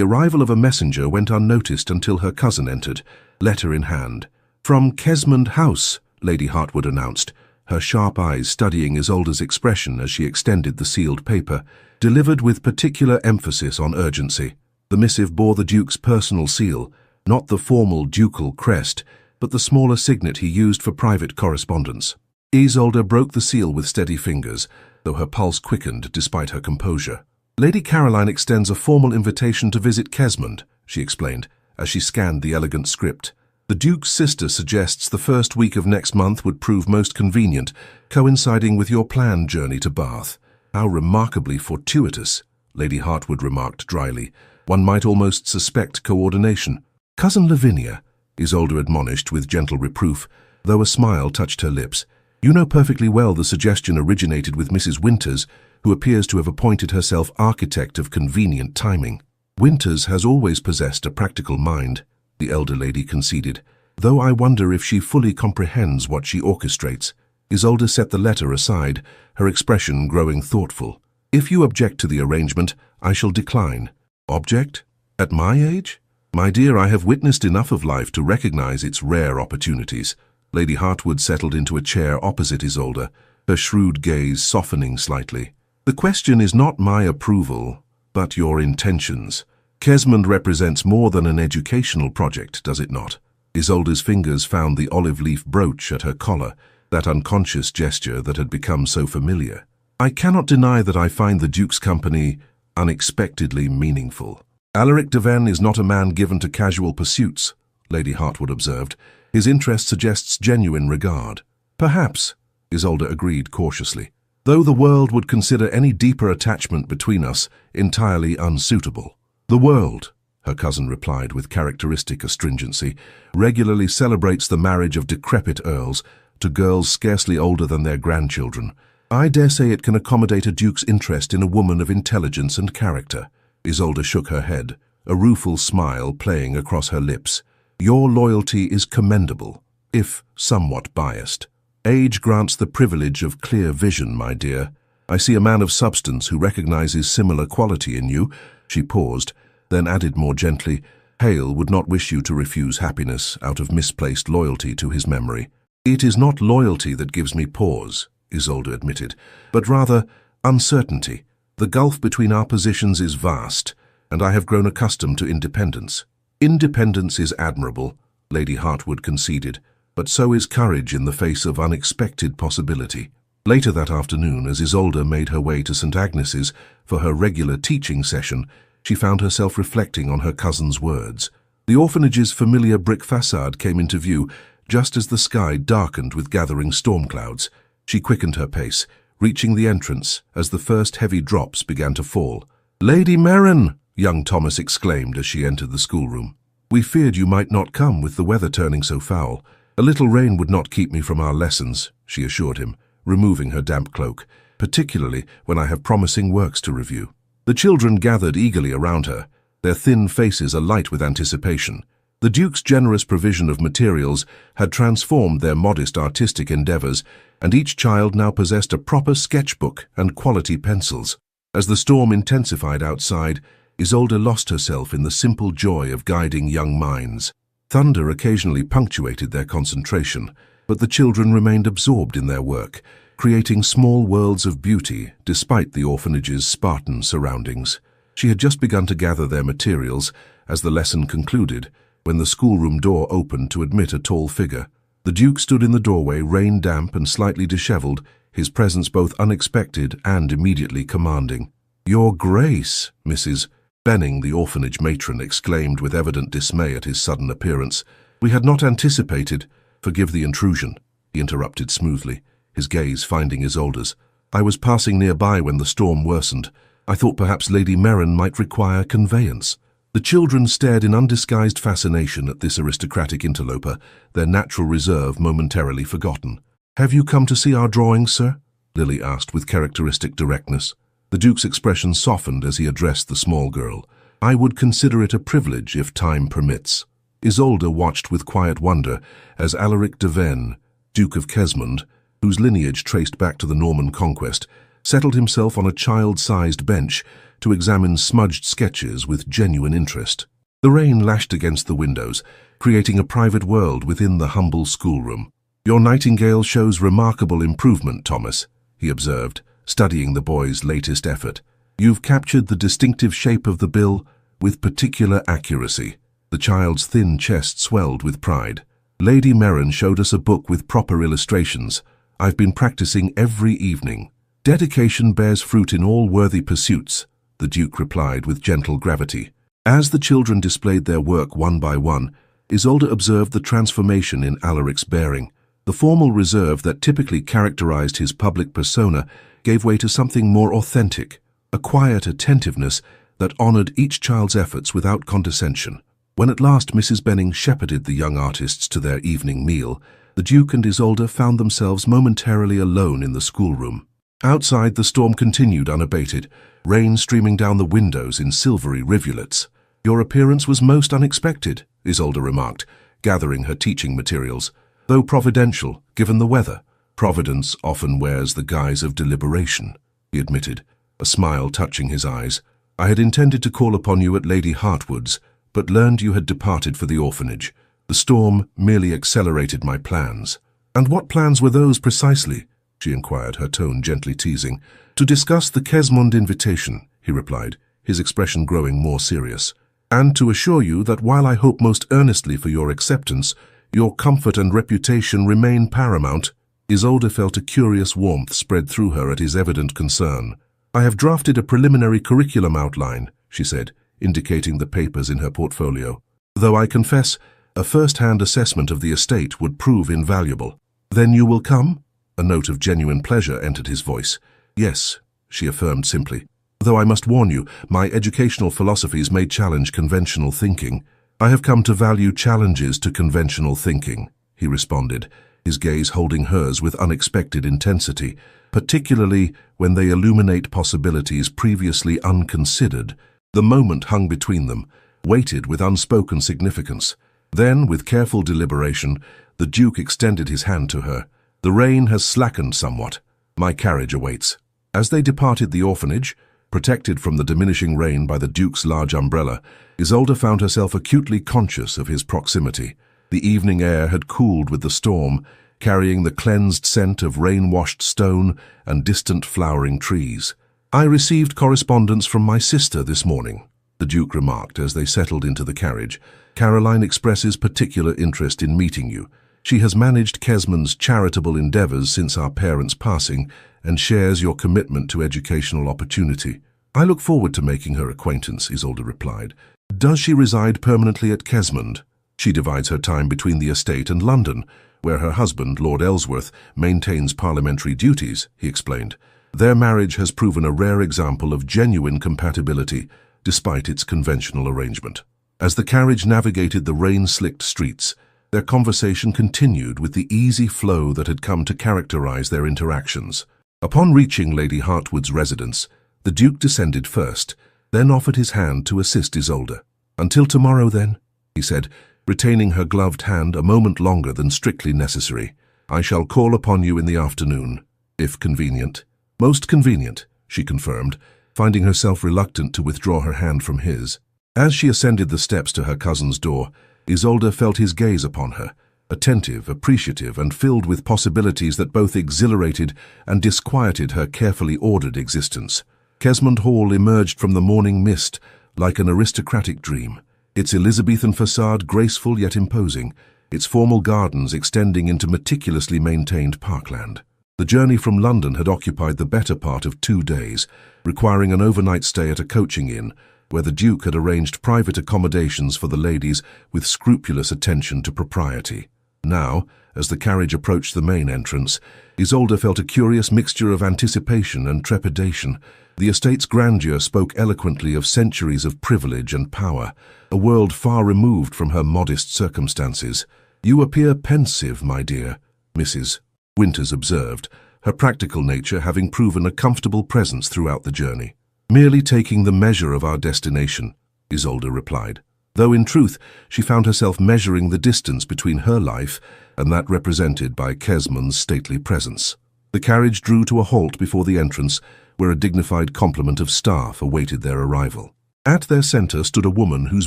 arrival of a messenger went unnoticed until her cousin entered, letter in hand. "From Kesmond House," Lady Hartwood announced, her sharp eyes studying Isolde's expression as she extended the sealed paper, delivered with particular emphasis on urgency. The missive bore the Duke's personal seal, not the formal ducal crest, but the smaller signet he used for private correspondence. Isolde broke the seal with steady fingers, though her pulse quickened despite her composure. "Lady Caroline extends a formal invitation to visit Kesmond," she explained, as she scanned the elegant script. "The Duke's sister suggests the first week of next month would prove most convenient, coinciding with your planned journey to Bath." "How remarkably fortuitous," Lady Hartwood remarked dryly. "One might almost suspect coordination." "Cousin Lavinia," Isolde admonished with gentle reproof, though a smile touched her lips, "you know perfectly well the suggestion originated with Mrs. Winters, who appears to have appointed herself architect of convenient timing." "Winters has always possessed a practical mind," the elder lady conceded, "though I wonder if she fully comprehends what she orchestrates." Isolde set the letter aside, her expression growing thoughtful. "If you object to the arrangement, I shall decline." "Object? At my age? My dear, I have witnessed enough of life to recognize its rare opportunities." Lady Hartwood settled into a chair opposite Isolde, her shrewd gaze softening slightly. "The question is not my approval, but your intentions. Kesmond represents more than an educational project, does it not?" Isolde's fingers found the olive leaf brooch at her collar, that unconscious gesture that had become so familiar. "I cannot deny that I find the Duke's company unexpectedly meaningful." "Alaric de Vennes is not a man given to casual pursuits," Lady Hartwood observed. "His interest suggests genuine regard." "Perhaps," Isolde agreed cautiously, "though the world would consider any deeper attachment between us entirely unsuitable." "The world," her cousin replied with characteristic astringency, "regularly celebrates the marriage of decrepit earls to girls scarcely older than their grandchildren. I dare say it can accommodate a duke's interest in a woman of intelligence and character." Isolde shook her head, a rueful smile playing across her lips. "Your loyalty is commendable, if somewhat biased. Age grants the privilege of clear vision, my dear. I see a man of substance who recognizes similar quality in you." She paused, then added more gently, "Hale would not wish you to refuse happiness out of misplaced loyalty to his memory." "It is not loyalty that gives me pause," Isolde admitted, "but rather uncertainty. The gulf between our positions is vast, and I have grown accustomed to independence." "Independence is admirable," Lady Hartwood conceded, "but so is courage in the face of unexpected possibility." Later that afternoon, as Isolde made her way to St. Agnes's for her regular teaching session, she found herself reflecting on her cousin's words. The orphanage's familiar brick facade came into view just as the sky darkened with gathering storm clouds. She quickened her pace, reaching the entrance as the first heavy drops began to fall. "Lady Merrin!" young Thomas exclaimed as she entered the schoolroom. "We feared you might not come with the weather turning so foul. A little rain would not keep me from our lessons," she assured him, removing her damp cloak, "particularly when I have promising works to review." The children gathered eagerly around her, their thin faces alight with anticipation. The Duke's generous provision of materials had transformed their modest artistic endeavors, and each child now possessed a proper sketchbook and quality pencils. As the storm intensified outside, Isolde lost herself in the simple joy of guiding young minds. Thunder occasionally punctuated their concentration, but the children remained absorbed in their work, creating small worlds of beauty despite the orphanage's Spartan surroundings. She had just begun to gather their materials as the lesson concluded, when the schoolroom door opened to admit a tall figure. The Duke stood in the doorway, rain-damp and slightly disheveled, his presence both unexpected and immediately commanding. "Your Grace, Mrs. Benning," the orphanage matron exclaimed with evident dismay at his sudden appearance. "We had not anticipated—" "Forgive the intrusion," he interrupted smoothly, his gaze finding Isolde's. "I was passing nearby when the storm worsened. I thought perhaps Lady Merrin might require conveyance." The children stared in undisguised fascination at this aristocratic interloper, their natural reserve momentarily forgotten. "Have you come to see our drawings, sir?" Lily asked with characteristic directness. The Duke's expression softened as he addressed the small girl. "I would consider it a privilege if time permits." Isolde watched with quiet wonder as Alaric de Venne, Duke of Kesmond, whose lineage traced back to the Norman conquest, settled himself on a child-sized bench to examine smudged sketches with genuine interest. The rain lashed against the windows, creating a private world within the humble schoolroom. "Your nightingale shows remarkable improvement, Thomas," he observed, studying the boy's latest effort. "You've captured the distinctive shape of the bill with particular accuracy." The child's thin chest swelled with pride. "Lady Merrin showed us a book with proper illustrations. I've been practicing every evening." "Dedication bears fruit in all worthy pursuits," the Duke replied with gentle gravity. As the children displayed their work one by one, Isolde observed the transformation in Alaric's bearing. The formal reserve that typically characterized his public persona gave way to something more authentic, a quiet attentiveness that honored each child's efforts without condescension. When at last Mrs. Benning shepherded the young artists to their evening meal, the Duke and Isolde found themselves momentarily alone in the schoolroom. Outside, the storm continued unabated, rain streaming down the windows in silvery rivulets. "Your appearance was most unexpected," Isolde remarked, gathering her teaching materials. "Though providential, given the weather." "Providence often wears the guise of deliberation," he admitted, a smile touching his eyes. "I had intended to call upon you at Lady Hartwood's, but learned you had departed for the orphanage. The storm merely accelerated my plans." "And what plans were those precisely?" she inquired, her tone gently teasing. "To discuss the Kesmond invitation," he replied, his expression growing more serious. "And to assure you that while I hope most earnestly for your acceptance, your comfort and reputation remain paramount." Isolde felt a curious warmth spread through her at his evident concern. "I have drafted a preliminary curriculum outline," she said, indicating the papers in her portfolio. "Though I confess, a first-hand assessment of the estate would prove invaluable." "Then you will come?" A note of genuine pleasure entered his voice. "Yes," she affirmed simply. "Though I must warn you, my educational philosophies may challenge conventional thinking." "I have come to value challenges to conventional thinking," he responded, his gaze holding hers with unexpected intensity, particularly when they illuminate possibilities previously unconsidered. The moment hung between them, weighted with unspoken significance. Then, with careful deliberation, the Duke extended his hand to her. "The rain has slackened somewhat. My carriage awaits." As they departed the orphanage, protected from the diminishing rain by the Duke's large umbrella, Isolde found herself acutely conscious of his proximity. The evening air had cooled with the storm, carrying the cleansed scent of rain-washed stone and distant flowering trees. "I received correspondence from my sister this morning," the Duke remarked as they settled into the carriage. "Caroline expresses particular interest in meeting you. She has managed Kesmond's charitable endeavors since our parents' passing and shares your commitment to educational opportunity." "I look forward to making her acquaintance," Isolde replied. "Does she reside permanently at Kesmond?" "She divides her time between the estate and London, where her husband, Lord Ellsworth, maintains parliamentary duties," he explained. "Their marriage has proven a rare example of genuine compatibility, despite its conventional arrangement." As the carriage navigated the rain-slicked streets, their conversation continued with the easy flow that had come to characterize their interactions. Upon reaching Lady Hartwood's residence, the Duke descended first, then offered his hand to assist Isolde. "Until tomorrow, then," he said, retaining her gloved hand a moment longer than strictly necessary. "I shall call upon you in the afternoon, if convenient." "Most convenient," she confirmed, finding herself reluctant to withdraw her hand from his. As she ascended the steps to her cousin's door, Isolde felt his gaze upon her, attentive, appreciative, and filled with possibilities that both exhilarated and disquieted her carefully ordered existence. Kesmond Hall emerged from the morning mist like an aristocratic dream, its Elizabethan facade graceful yet imposing, its formal gardens extending into meticulously maintained parkland. The journey from London had occupied the better part of 2 days, requiring an overnight stay at a coaching inn, where the Duke had arranged private accommodations for the ladies with scrupulous attention to propriety. Now, as the carriage approached the main entrance, Isolde felt a curious mixture of anticipation and trepidation. The estate's grandeur spoke eloquently of centuries of privilege and power, a world far removed from her modest circumstances. "You appear pensive, my dear," Mrs. Winters observed, her practical nature having proven a comfortable presence throughout the journey. "Merely taking the measure of our destination," Isolde replied. though in truth she found herself measuring the distance between her life and that represented by Kesmund's stately presence. The carriage drew to a halt before the entrance, where a dignified complement of staff awaited their arrival. At their center stood a woman whose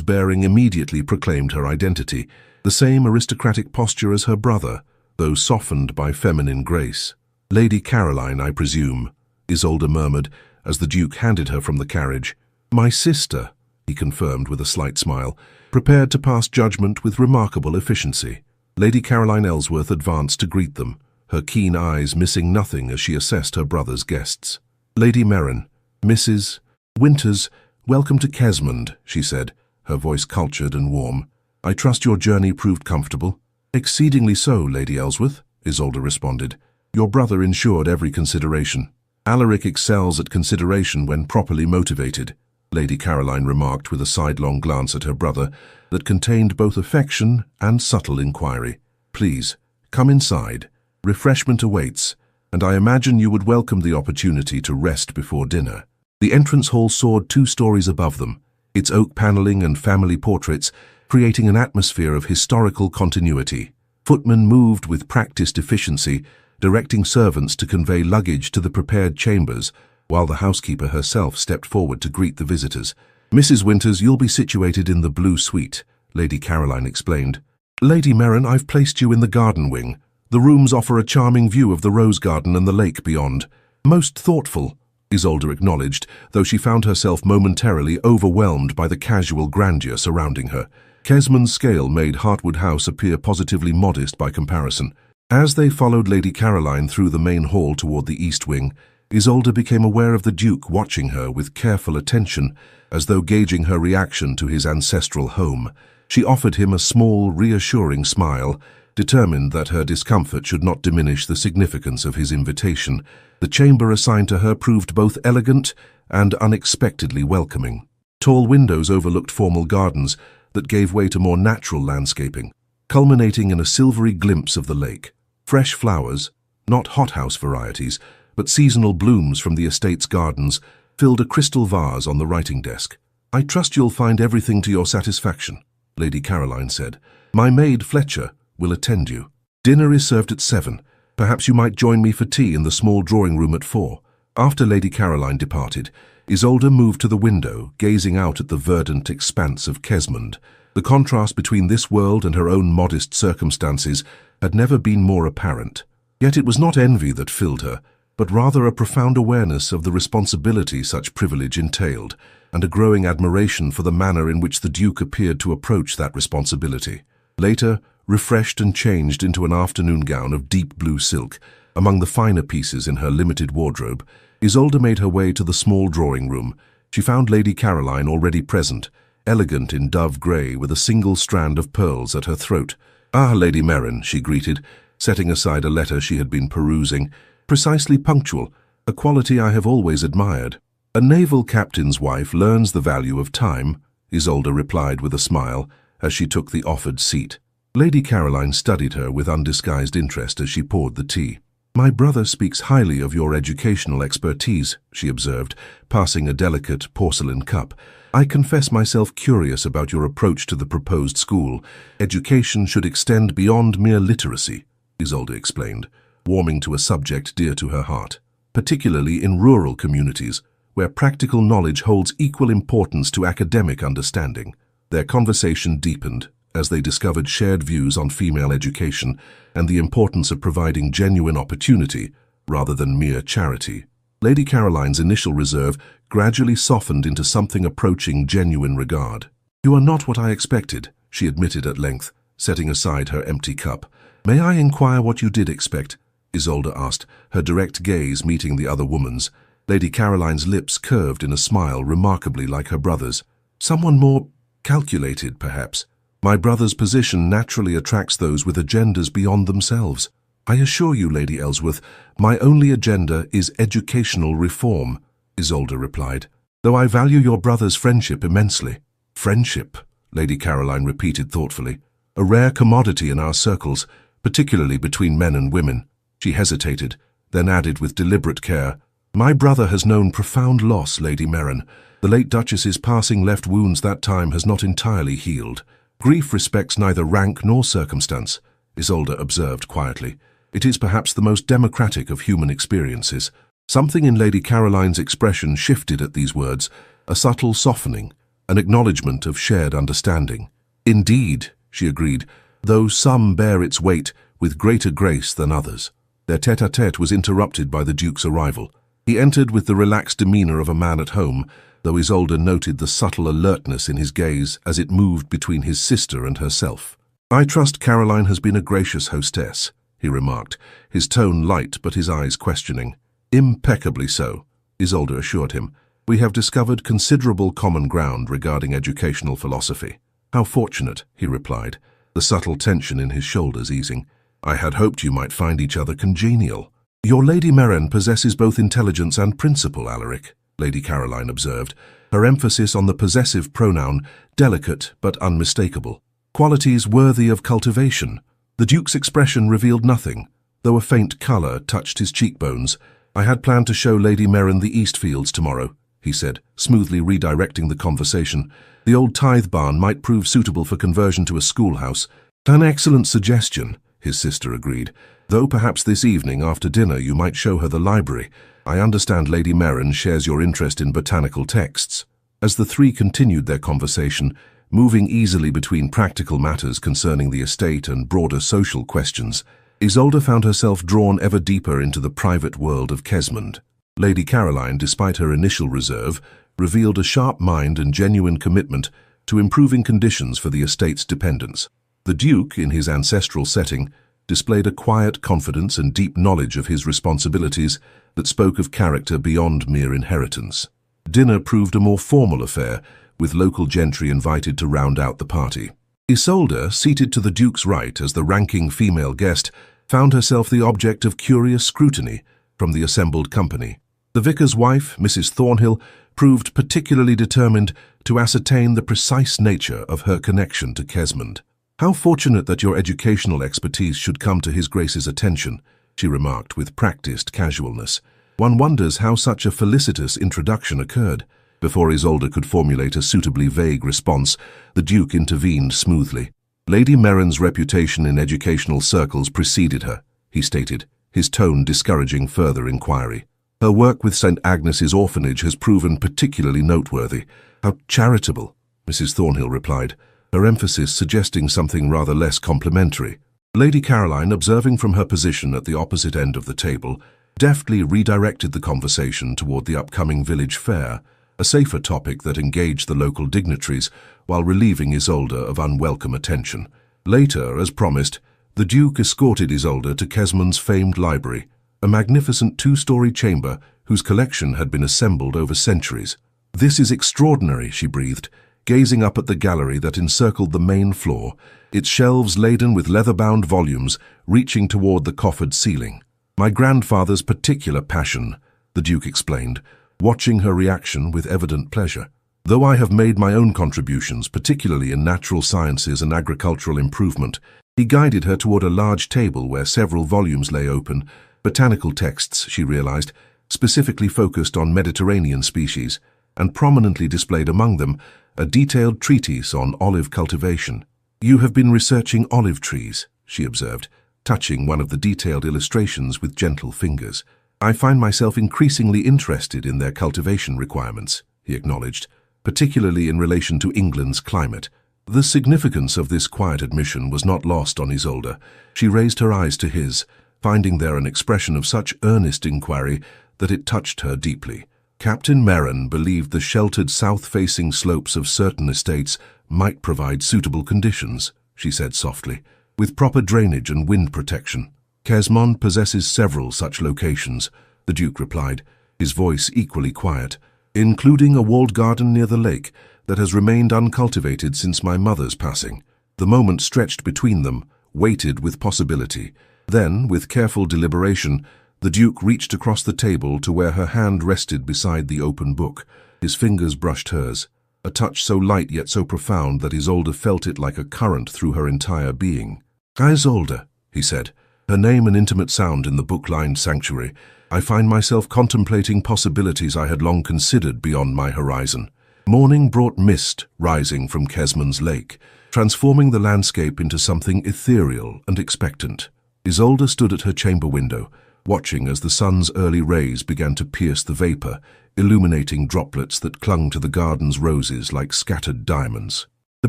bearing immediately proclaimed her identity, the same aristocratic posture as her brother, though softened by feminine grace. "Lady Caroline, I presume," Isolde murmured as the Duke handed her from the carriage. "My sister," he confirmed with a slight smile, prepared to pass judgment with remarkable efficiency. Lady Caroline Ellsworth advanced to greet them, her keen eyes missing nothing as she assessed her brother's guests. "Lady Merrin, Mrs. Winters, welcome to Kesmund," she said, her voice cultured and warm. "I trust your journey proved comfortable." "Exceedingly so, Lady Ellsworth," Isolde responded. "Your brother ensured every consideration." "Alaric excels at consideration when properly motivated," Lady Caroline remarked with a sidelong glance at her brother that contained both affection and subtle inquiry. "Please, come inside. Refreshment awaits, and I imagine you would welcome the opportunity to rest before dinner." The entrance hall soared 2 stories above them, its oak paneling and family portraits creating an atmosphere of historical continuity. Footmen moved with practiced efficiency, directing servants to convey luggage to the prepared chambers, while the housekeeper herself stepped forward to greet the visitors. "Mrs. Winters, you'll be situated in the blue suite," Lady Caroline explained. "Lady Merrin, I've placed you in the garden wing. The rooms offer a charming view of the rose garden and the lake beyond." "Most thoughtful," Isolde acknowledged, though she found herself momentarily overwhelmed by the casual grandeur surrounding her. Kesmund's scale made Hartwood House appear positively modest by comparison. As they followed Lady Caroline through the main hall toward the east wing, Isolde became aware of the Duke watching her with careful attention, as though gauging her reaction to his ancestral home. She offered him a small, reassuring smile, determined that her discomfort should not diminish the significance of his invitation. The chamber assigned to her proved both elegant and unexpectedly welcoming. Tall windows overlooked formal gardens that gave way to more natural landscaping, culminating in a silvery glimpse of the lake. Fresh flowers, not hothouse varieties, but seasonal blooms from the estate's gardens, filled a crystal vase on the writing desk. "I trust you'll find everything to your satisfaction," Lady Caroline said. "My maid, Fletcher, will attend you. Dinner is served at 7. Perhaps you might join me for tea in the small drawing room at 4. After Lady Caroline departed, Isolde moved to the window, gazing out at the verdant expanse of Kesmund. The contrast between this world and her own modest circumstances had never been more apparent. Yet it was not envy that filled her, but rather a profound awareness of the responsibility such privilege entailed, and a growing admiration for the manner in which the Duke appeared to approach that responsibility. Later, refreshed and changed into an afternoon gown of deep blue silk, among the finer pieces in her limited wardrobe, Isolde made her way to the small drawing room. She found Lady Caroline already present, elegant in dove grey with a single strand of pearls at her throat. "Ah, Lady Merrin," she greeted, setting aside a letter she had been perusing. "Precisely punctual, a quality I have always admired." "A naval captain's wife learns the value of time," Isolde replied with a smile as she took the offered seat. Lady Caroline studied her with undisguised interest as she poured the tea. "My brother speaks highly of your educational expertise," she observed, passing a delicate porcelain cup. "I confess myself curious about your approach to the proposed school. Education should extend beyond mere literacy," Isolde explained, warming to a subject dear to her heart, particularly in rural communities, where practical knowledge holds equal importance to academic understanding. Their conversation deepened as they discovered shared views on female education and the importance of providing genuine opportunity rather than mere charity. Lady Caroline's initial reserve gradually softened into something approaching genuine regard. "You are not what I expected," she admitted at length, setting aside her empty cup. "May I inquire what you did expect?" Isolde asked, her direct gaze meeting the other woman's. Lady Caroline's lips curved in a smile remarkably like her brother's. "Someone more calculated, perhaps. My brother's position naturally attracts those with agendas beyond themselves. I assure you, Lady Ellsworth, my only agenda is educational reform," Isolde replied, "though I value your brother's friendship immensely." "Friendship," Lady Caroline repeated thoughtfully, "a rare commodity in our circles, particularly between men and women." She hesitated, then added with deliberate care, "My brother has known profound loss, Lady Merrin. The late Duchess's passing left wounds that time has not entirely healed. Grief respects neither rank nor circumstance, Isolde observed quietly. It is perhaps the most democratic of human experiences. Something in Lady Caroline's expression shifted at these words, a subtle softening, an acknowledgement of shared understanding. Indeed, she agreed, though some bear its weight with greater grace than others. Their tête-à-tête was interrupted by the Duke's arrival. He entered with the relaxed demeanour of a man at home, though Isolde noted the subtle alertness in his gaze as it moved between his sister and herself. "I trust Caroline has been a gracious hostess," he remarked, his tone light but his eyes questioning. "Impeccably so," Isolde assured him. "We have discovered considerable common ground regarding educational philosophy." "How fortunate," he replied, the subtle tension in his shoulders easing. "I had hoped you might find each other congenial." "Your Lady Meren possesses both intelligence and principle, Alaric," Lady Caroline observed, her emphasis on the possessive pronoun, delicate but unmistakable. "Qualities worthy of cultivation." The Duke's expression revealed nothing, though a faint colour touched his cheekbones. "I had planned to show Lady Meren the Eastfields tomorrow," he said, smoothly redirecting the conversation. "The old tithe barn might prove suitable for conversion to a schoolhouse." "An excellent suggestion," his sister agreed, "though perhaps this evening after dinner you might show her the library. I understand Lady Meren shares your interest in botanical texts." As the three continued their conversation, moving easily between practical matters concerning the estate and broader social questions, Isolde found herself drawn ever deeper into the private world of Kesmond. Lady Caroline, despite her initial reserve, revealed a sharp mind and genuine commitment to improving conditions for the estate's dependents. The Duke, in his ancestral setting, displayed a quiet confidence and deep knowledge of his responsibilities that spoke of character beyond mere inheritance. Dinner proved a more formal affair, with local gentry invited to round out the party. Isolde, seated to the Duke's right as the ranking female guest, found herself the object of curious scrutiny from the assembled company. The vicar's wife, Mrs. Thornhill, proved particularly determined to ascertain the precise nature of her connection to Kesmond. "How fortunate that your educational expertise should come to His Grace's attention," she remarked with practiced casualness. "One wonders how such a felicitous introduction occurred." Before Isolde could formulate a suitably vague response, the Duke intervened smoothly. "Lady Meren's reputation in educational circles preceded her," he stated, his tone discouraging further inquiry. "Her work with St. Agnes's orphanage has proven particularly noteworthy." "How charitable," Mrs. Thornhill replied, her emphasis suggesting something rather less complimentary. Lady Caroline, observing from her position at the opposite end of the table, deftly redirected the conversation toward the upcoming village fair, a safer topic that engaged the local dignitaries while relieving Isolde of unwelcome attention. Later, as promised, the Duke escorted Isolde to Kesmond's famed library, a magnificent two-story chamber whose collection had been assembled over centuries. "This is extraordinary," she breathed, gazing up at the gallery that encircled the main floor, its shelves laden with leather-bound volumes reaching toward the coffered ceiling. "My grandfather's particular passion," the Duke explained, watching her reaction with evident pleasure. "Though I have made my own contributions, particularly in natural sciences and agricultural improvement," he guided her toward a large table where several volumes lay open, botanical texts, she realized, specifically focused on Mediterranean species, and prominently displayed among them a detailed treatise on olive cultivation. "You have been researching olive trees," she observed, touching one of the detailed illustrations with gentle fingers. "I find myself increasingly interested in their cultivation requirements," he acknowledged, "particularly in relation to England's climate." The significance of this quiet admission was not lost on Isolde. She raised her eyes to his, finding there an expression of such earnest inquiry that it touched her deeply. Captain Meren believed the sheltered south-facing slopes of certain estates might provide suitable conditions, she said softly, with proper drainage and wind protection. "Kesmond possesses several such locations," the Duke replied, his voice equally quiet, "including a walled garden near the lake that has remained uncultivated since my mother's passing." The moment stretched between them, waited with possibility. Then, with careful deliberation, the Duke reached across the table to where her hand rested beside the open book. His fingers brushed hers, a touch so light yet so profound that Isolde felt it like a current through her entire being. "Isolde," he said, her name an intimate sound in the book-lined sanctuary, I find myself contemplating possibilities I had long considered beyond my horizon. Morning brought mist rising from Kesmond's lake, transforming the landscape into something ethereal and expectant. Isolde stood at her chamber window, watching as the sun's early rays began to pierce the vapor, illuminating droplets that clung to the garden's roses like scattered diamonds. The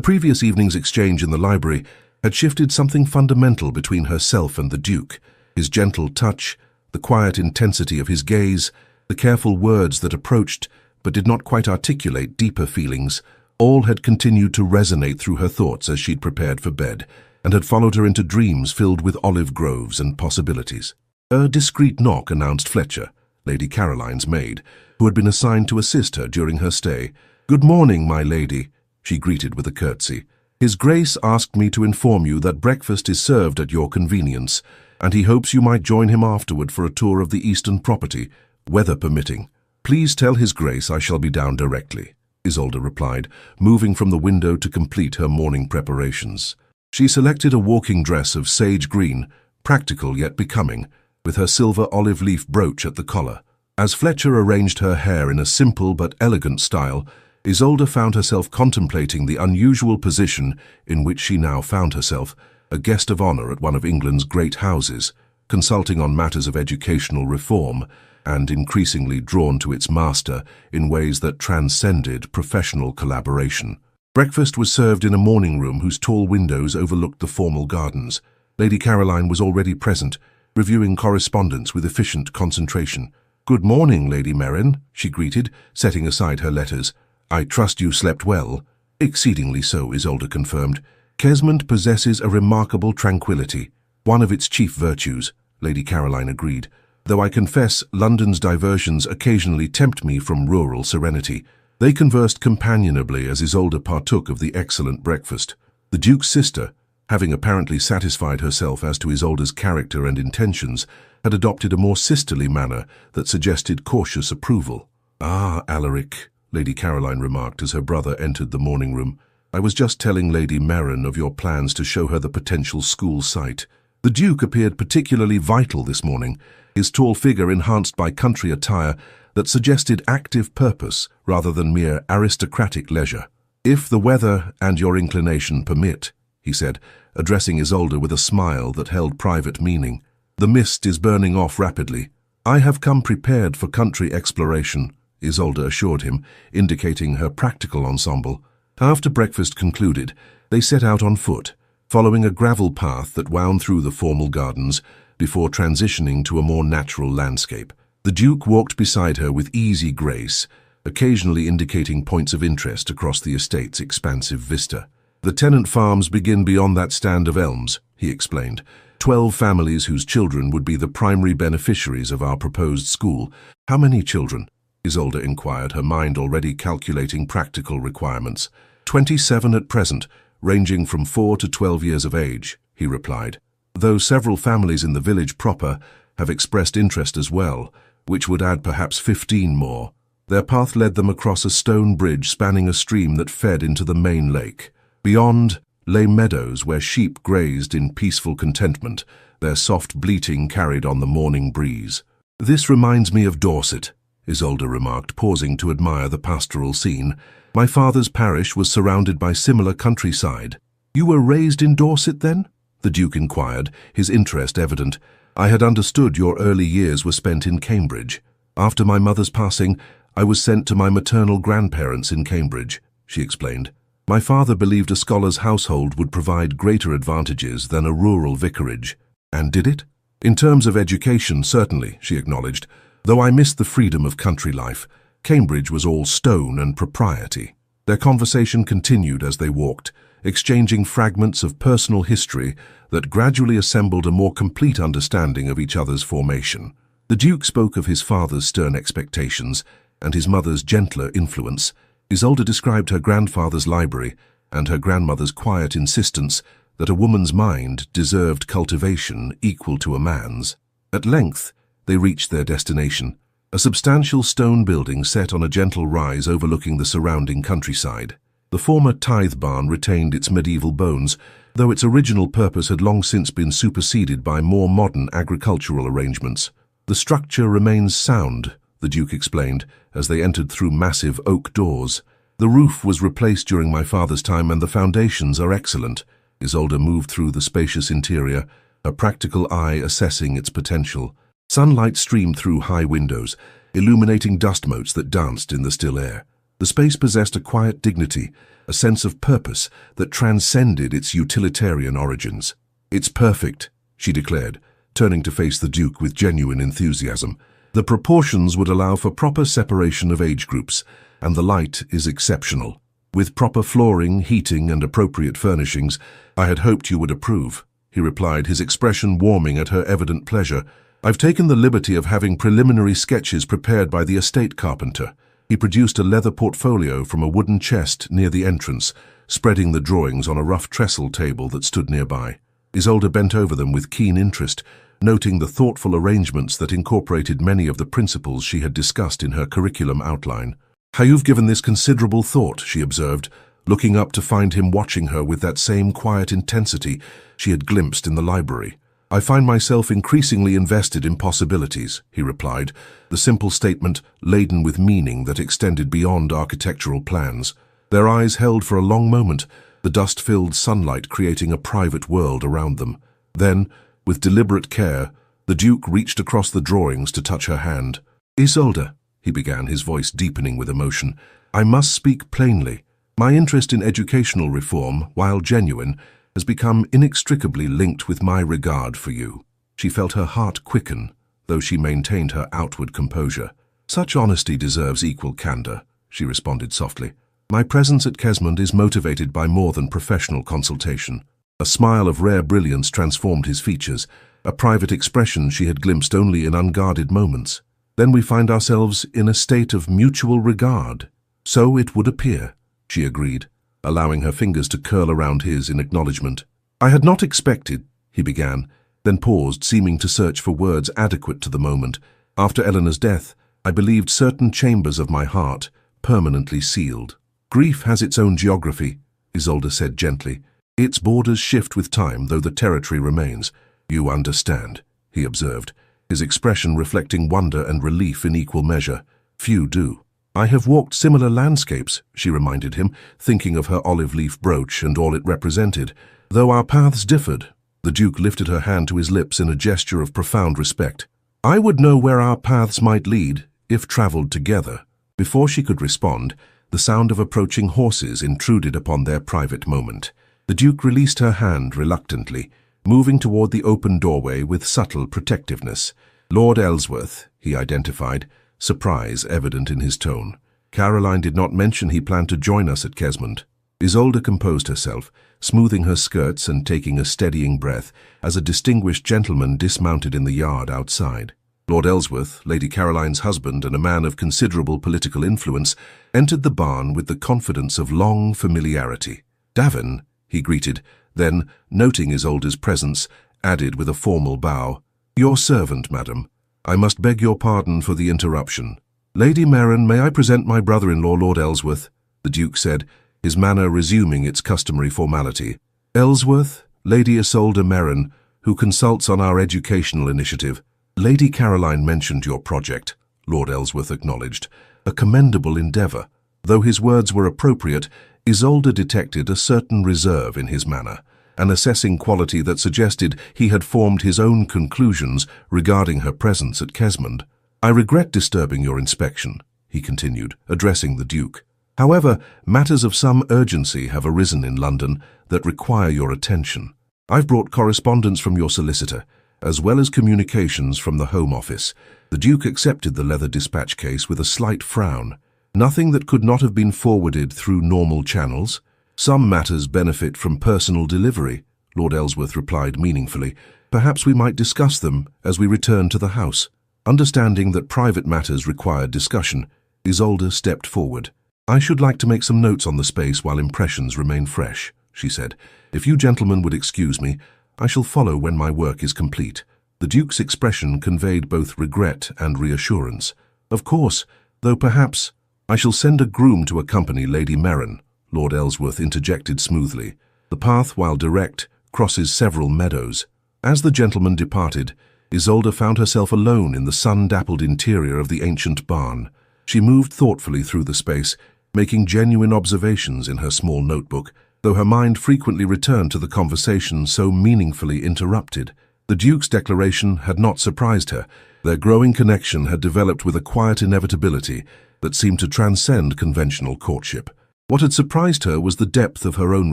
previous evening's exchange in the library had shifted something fundamental between herself and the Duke. His gentle touch, the quiet intensity of his gaze, the careful words that approached but did not quite articulate deeper feelings, all had continued to resonate through her thoughts as she'd prepared for bed, and had followed her into dreams filled with olive groves and possibilities. A discreet knock announced Fletcher, Lady Caroline's maid, who had been assigned to assist her during her stay. "Good morning, my lady," she greeted with a curtsy. "His Grace asked me to inform you that breakfast is served at your convenience, and he hopes you might join him afterward for a tour of the eastern property, weather permitting. Please tell His Grace I shall be down directly," Isolde replied, moving from the window to complete her morning preparations. She selected a walking dress of sage green, practical yet becoming, with her silver olive leaf brooch at the collar. As Fletcher arranged her hair in a simple but elegant style, Isolde found herself contemplating the unusual position in which she now found herself, a guest of honor at one of England's great houses, consulting on matters of educational reform, and increasingly drawn to its master in ways that transcended professional collaboration. Breakfast was served in a morning room whose tall windows overlooked the formal gardens. Lady Caroline was already present, reviewing correspondence with efficient concentration. "Good morning, Lady Merrin," she greeted, setting aside her letters. "I trust you slept well." "Exceedingly so," Isolde confirmed. "Kesmond possesses a remarkable tranquility, one of its chief virtues," Lady Caroline agreed, "though I confess London's diversions occasionally tempt me from rural serenity." They conversed companionably as Isolde partook of the excellent breakfast. The Duke's sister, having apparently satisfied herself as to Isolde's character and intentions, had adopted a more sisterly manner that suggested cautious approval. "Ah, Alaric," Lady Caroline remarked as her brother entered the morning room, "I was just telling Lady Merrin of your plans to show her the potential school site." The Duke appeared particularly vital this morning, his tall figure enhanced by country attire that suggested active purpose rather than mere aristocratic leisure. "If the weather and your inclination permit," he said, addressing Isolde with a smile that held private meaning. "The mist is burning off rapidly. I have come prepared for country exploration," Isolde assured him, indicating her practical ensemble. After breakfast concluded, they set out on foot, following a gravel path that wound through the formal gardens before transitioning to a more natural landscape. The Duke walked beside her with easy grace, occasionally indicating points of interest across the estate's expansive vista. "The tenant farms begin beyond that stand of elms," he explained. 12 families whose children would be the primary beneficiaries of our proposed school." "How many children?" Isolde inquired, her mind already calculating practical requirements. 27 at present, ranging from 4 to 12 years of age," he replied. "Though several families in the village proper have expressed interest as well, which would add perhaps 15 more. Their path led them across a stone bridge spanning a stream that fed into the main lake. Beyond lay meadows where sheep grazed in peaceful contentment, their soft bleating carried on the morning breeze. "This reminds me of Dorset," Isolde remarked, pausing to admire the pastoral scene. "My father's parish was surrounded by similar countryside." "You were raised in Dorset, then?" the Duke inquired, his interest evident. "I had understood your early years were spent in Cambridge. After my mother's passing, I was sent to my maternal grandparents in Cambridge," she explained. "My father believed a scholar's household would provide greater advantages than a rural vicarage." "And did it?" "In terms of education, certainly," she acknowledged, "though I missed the freedom of country life. Cambridge was all stone and propriety." Their conversation continued as they walked, exchanging fragments of personal history that gradually assembled a more complete understanding of each other's formation. The Duke spoke of his father's stern expectations and his mother's gentler influence. Isolde described her grandfather's library and her grandmother's quiet insistence that a woman's mind deserved cultivation equal to a man's. At length, they reached their destination, a substantial stone building set on a gentle rise overlooking the surrounding countryside. The former tithe barn retained its medieval bones, though its original purpose had long since been superseded by more modern agricultural arrangements. "The structure remains sound," the Duke explained, as they entered through massive oak doors. "The roof was replaced during my father's time and the foundations are excellent." Isolde moved through the spacious interior, a practical eye assessing its potential. Sunlight streamed through high windows, illuminating dust motes that danced in the still air. The space possessed a quiet dignity, a sense of purpose that transcended its utilitarian origins. "It's perfect," she declared, turning to face the Duke with genuine enthusiasm. "The proportions would allow for proper separation of age groups, and the light is exceptional. With proper flooring, heating, and appropriate furnishings, I had hoped you would approve," he replied, his expression warming at her evident pleasure. "I've taken the liberty of having preliminary sketches prepared by the estate carpenter." He produced a leather portfolio from a wooden chest near the entrance, spreading the drawings on a rough trestle table that stood nearby. Isolde bent over them with keen interest, noting the thoughtful arrangements that incorporated many of the principles she had discussed in her curriculum outline. "How you've given this considerable thought," she observed, looking up to find him watching her with that same quiet intensity she had glimpsed in the library. "I find myself increasingly invested in possibilities," he replied, the simple statement laden with meaning that extended beyond architectural plans. Their eyes held for a long moment, the dust-filled sunlight creating a private world around them. Then, with deliberate care, the Duke reached across the drawings to touch her hand. "Isolde," he began, his voice deepening with emotion, "I must speak plainly. My interest in educational reform, while genuine, has become inextricably linked with my regard for you." She felt her heart quicken, though she maintained her outward composure. "Such honesty deserves equal candor," she responded softly. "My presence at Kesmond is motivated by more than professional consultation." A smile of rare brilliance transformed his features, a private expression she had glimpsed only in unguarded moments. "Then we find ourselves in a state of mutual regard." "So it would appear," she agreed, allowing her fingers to curl around his in acknowledgement. "I had not expected," he began, then paused, seeming to search for words adequate to the moment. "After Eleanor's death, I believed certain chambers of my heart permanently sealed." "Grief has its own geography," Isolde said gently. "Its borders shift with time, though the territory remains." "You understand," he observed, his expression reflecting wonder and relief in equal measure. "Few do." "I have walked similar landscapes," she reminded him, thinking of her olive leaf brooch and all it represented. "Though our paths differed." The Duke lifted her hand to his lips in a gesture of profound respect. "I would know where our paths might lead, if traveled together." Before she could respond, the sound of approaching horses intruded upon their private moment. The Duke released her hand reluctantly, moving toward the open doorway with subtle protectiveness. "Lord Ellsworth," he identified, surprise evident in his tone. "Caroline did not mention he planned to join us at Kesmond." Isolde composed herself, smoothing her skirts and taking a steadying breath as a distinguished gentleman dismounted in the yard outside. Lord Ellsworth, Lady Caroline's husband and a man of considerable political influence, entered the barn with the confidence of long familiarity. "Davin," he greeted, then, noting Isolde's presence, added with a formal bow, "Your servant, madam. I must beg your pardon for the interruption." "Lady Merrin, may I present my brother-in-law, Lord Ellsworth?" the Duke said, his manner resuming its customary formality. "Ellsworth, Lady Isolde Merrin, who consults on our educational initiative." "Lady Caroline mentioned your project," Lord Ellsworth acknowledged, "a commendable endeavour." Though his words were appropriate, Isolde detected a certain reserve in his manner, an assessing quality that suggested he had formed his own conclusions regarding her presence at Kesmond. "I regret disturbing your inspection," he continued, addressing the Duke. "However, matters of some urgency have arisen in London that require your attention. I've brought correspondence from your solicitor, as well as communications from the Home Office." The Duke accepted the leather dispatch case with a slight frown. "Nothing that could not have been forwarded through normal channels?" "Some matters benefit from personal delivery," Lord Ellsworth replied meaningfully. "Perhaps we might discuss them as we return to the house." Understanding that private matters required discussion, Isolde stepped forward. "I should like to make some notes on the space while impressions remain fresh," she said. "If you gentlemen would excuse me, I shall follow when my work is complete." The Duke's expression conveyed both regret and reassurance. "Of course, though perhaps I shall send a groom to accompany Lady Merrin," Lord Ellsworth interjected smoothly. "The path, while direct, crosses several meadows." As the gentleman departed, Isolde found herself alone in the sun-dappled interior of the ancient barn. She moved thoughtfully through the space, making genuine observations in her small notebook, though her mind frequently returned to the conversation so meaningfully interrupted. The Duke's declaration had not surprised her. Their growing connection had developed with a quiet inevitability that seemed to transcend conventional courtship. What had surprised her was the depth of her own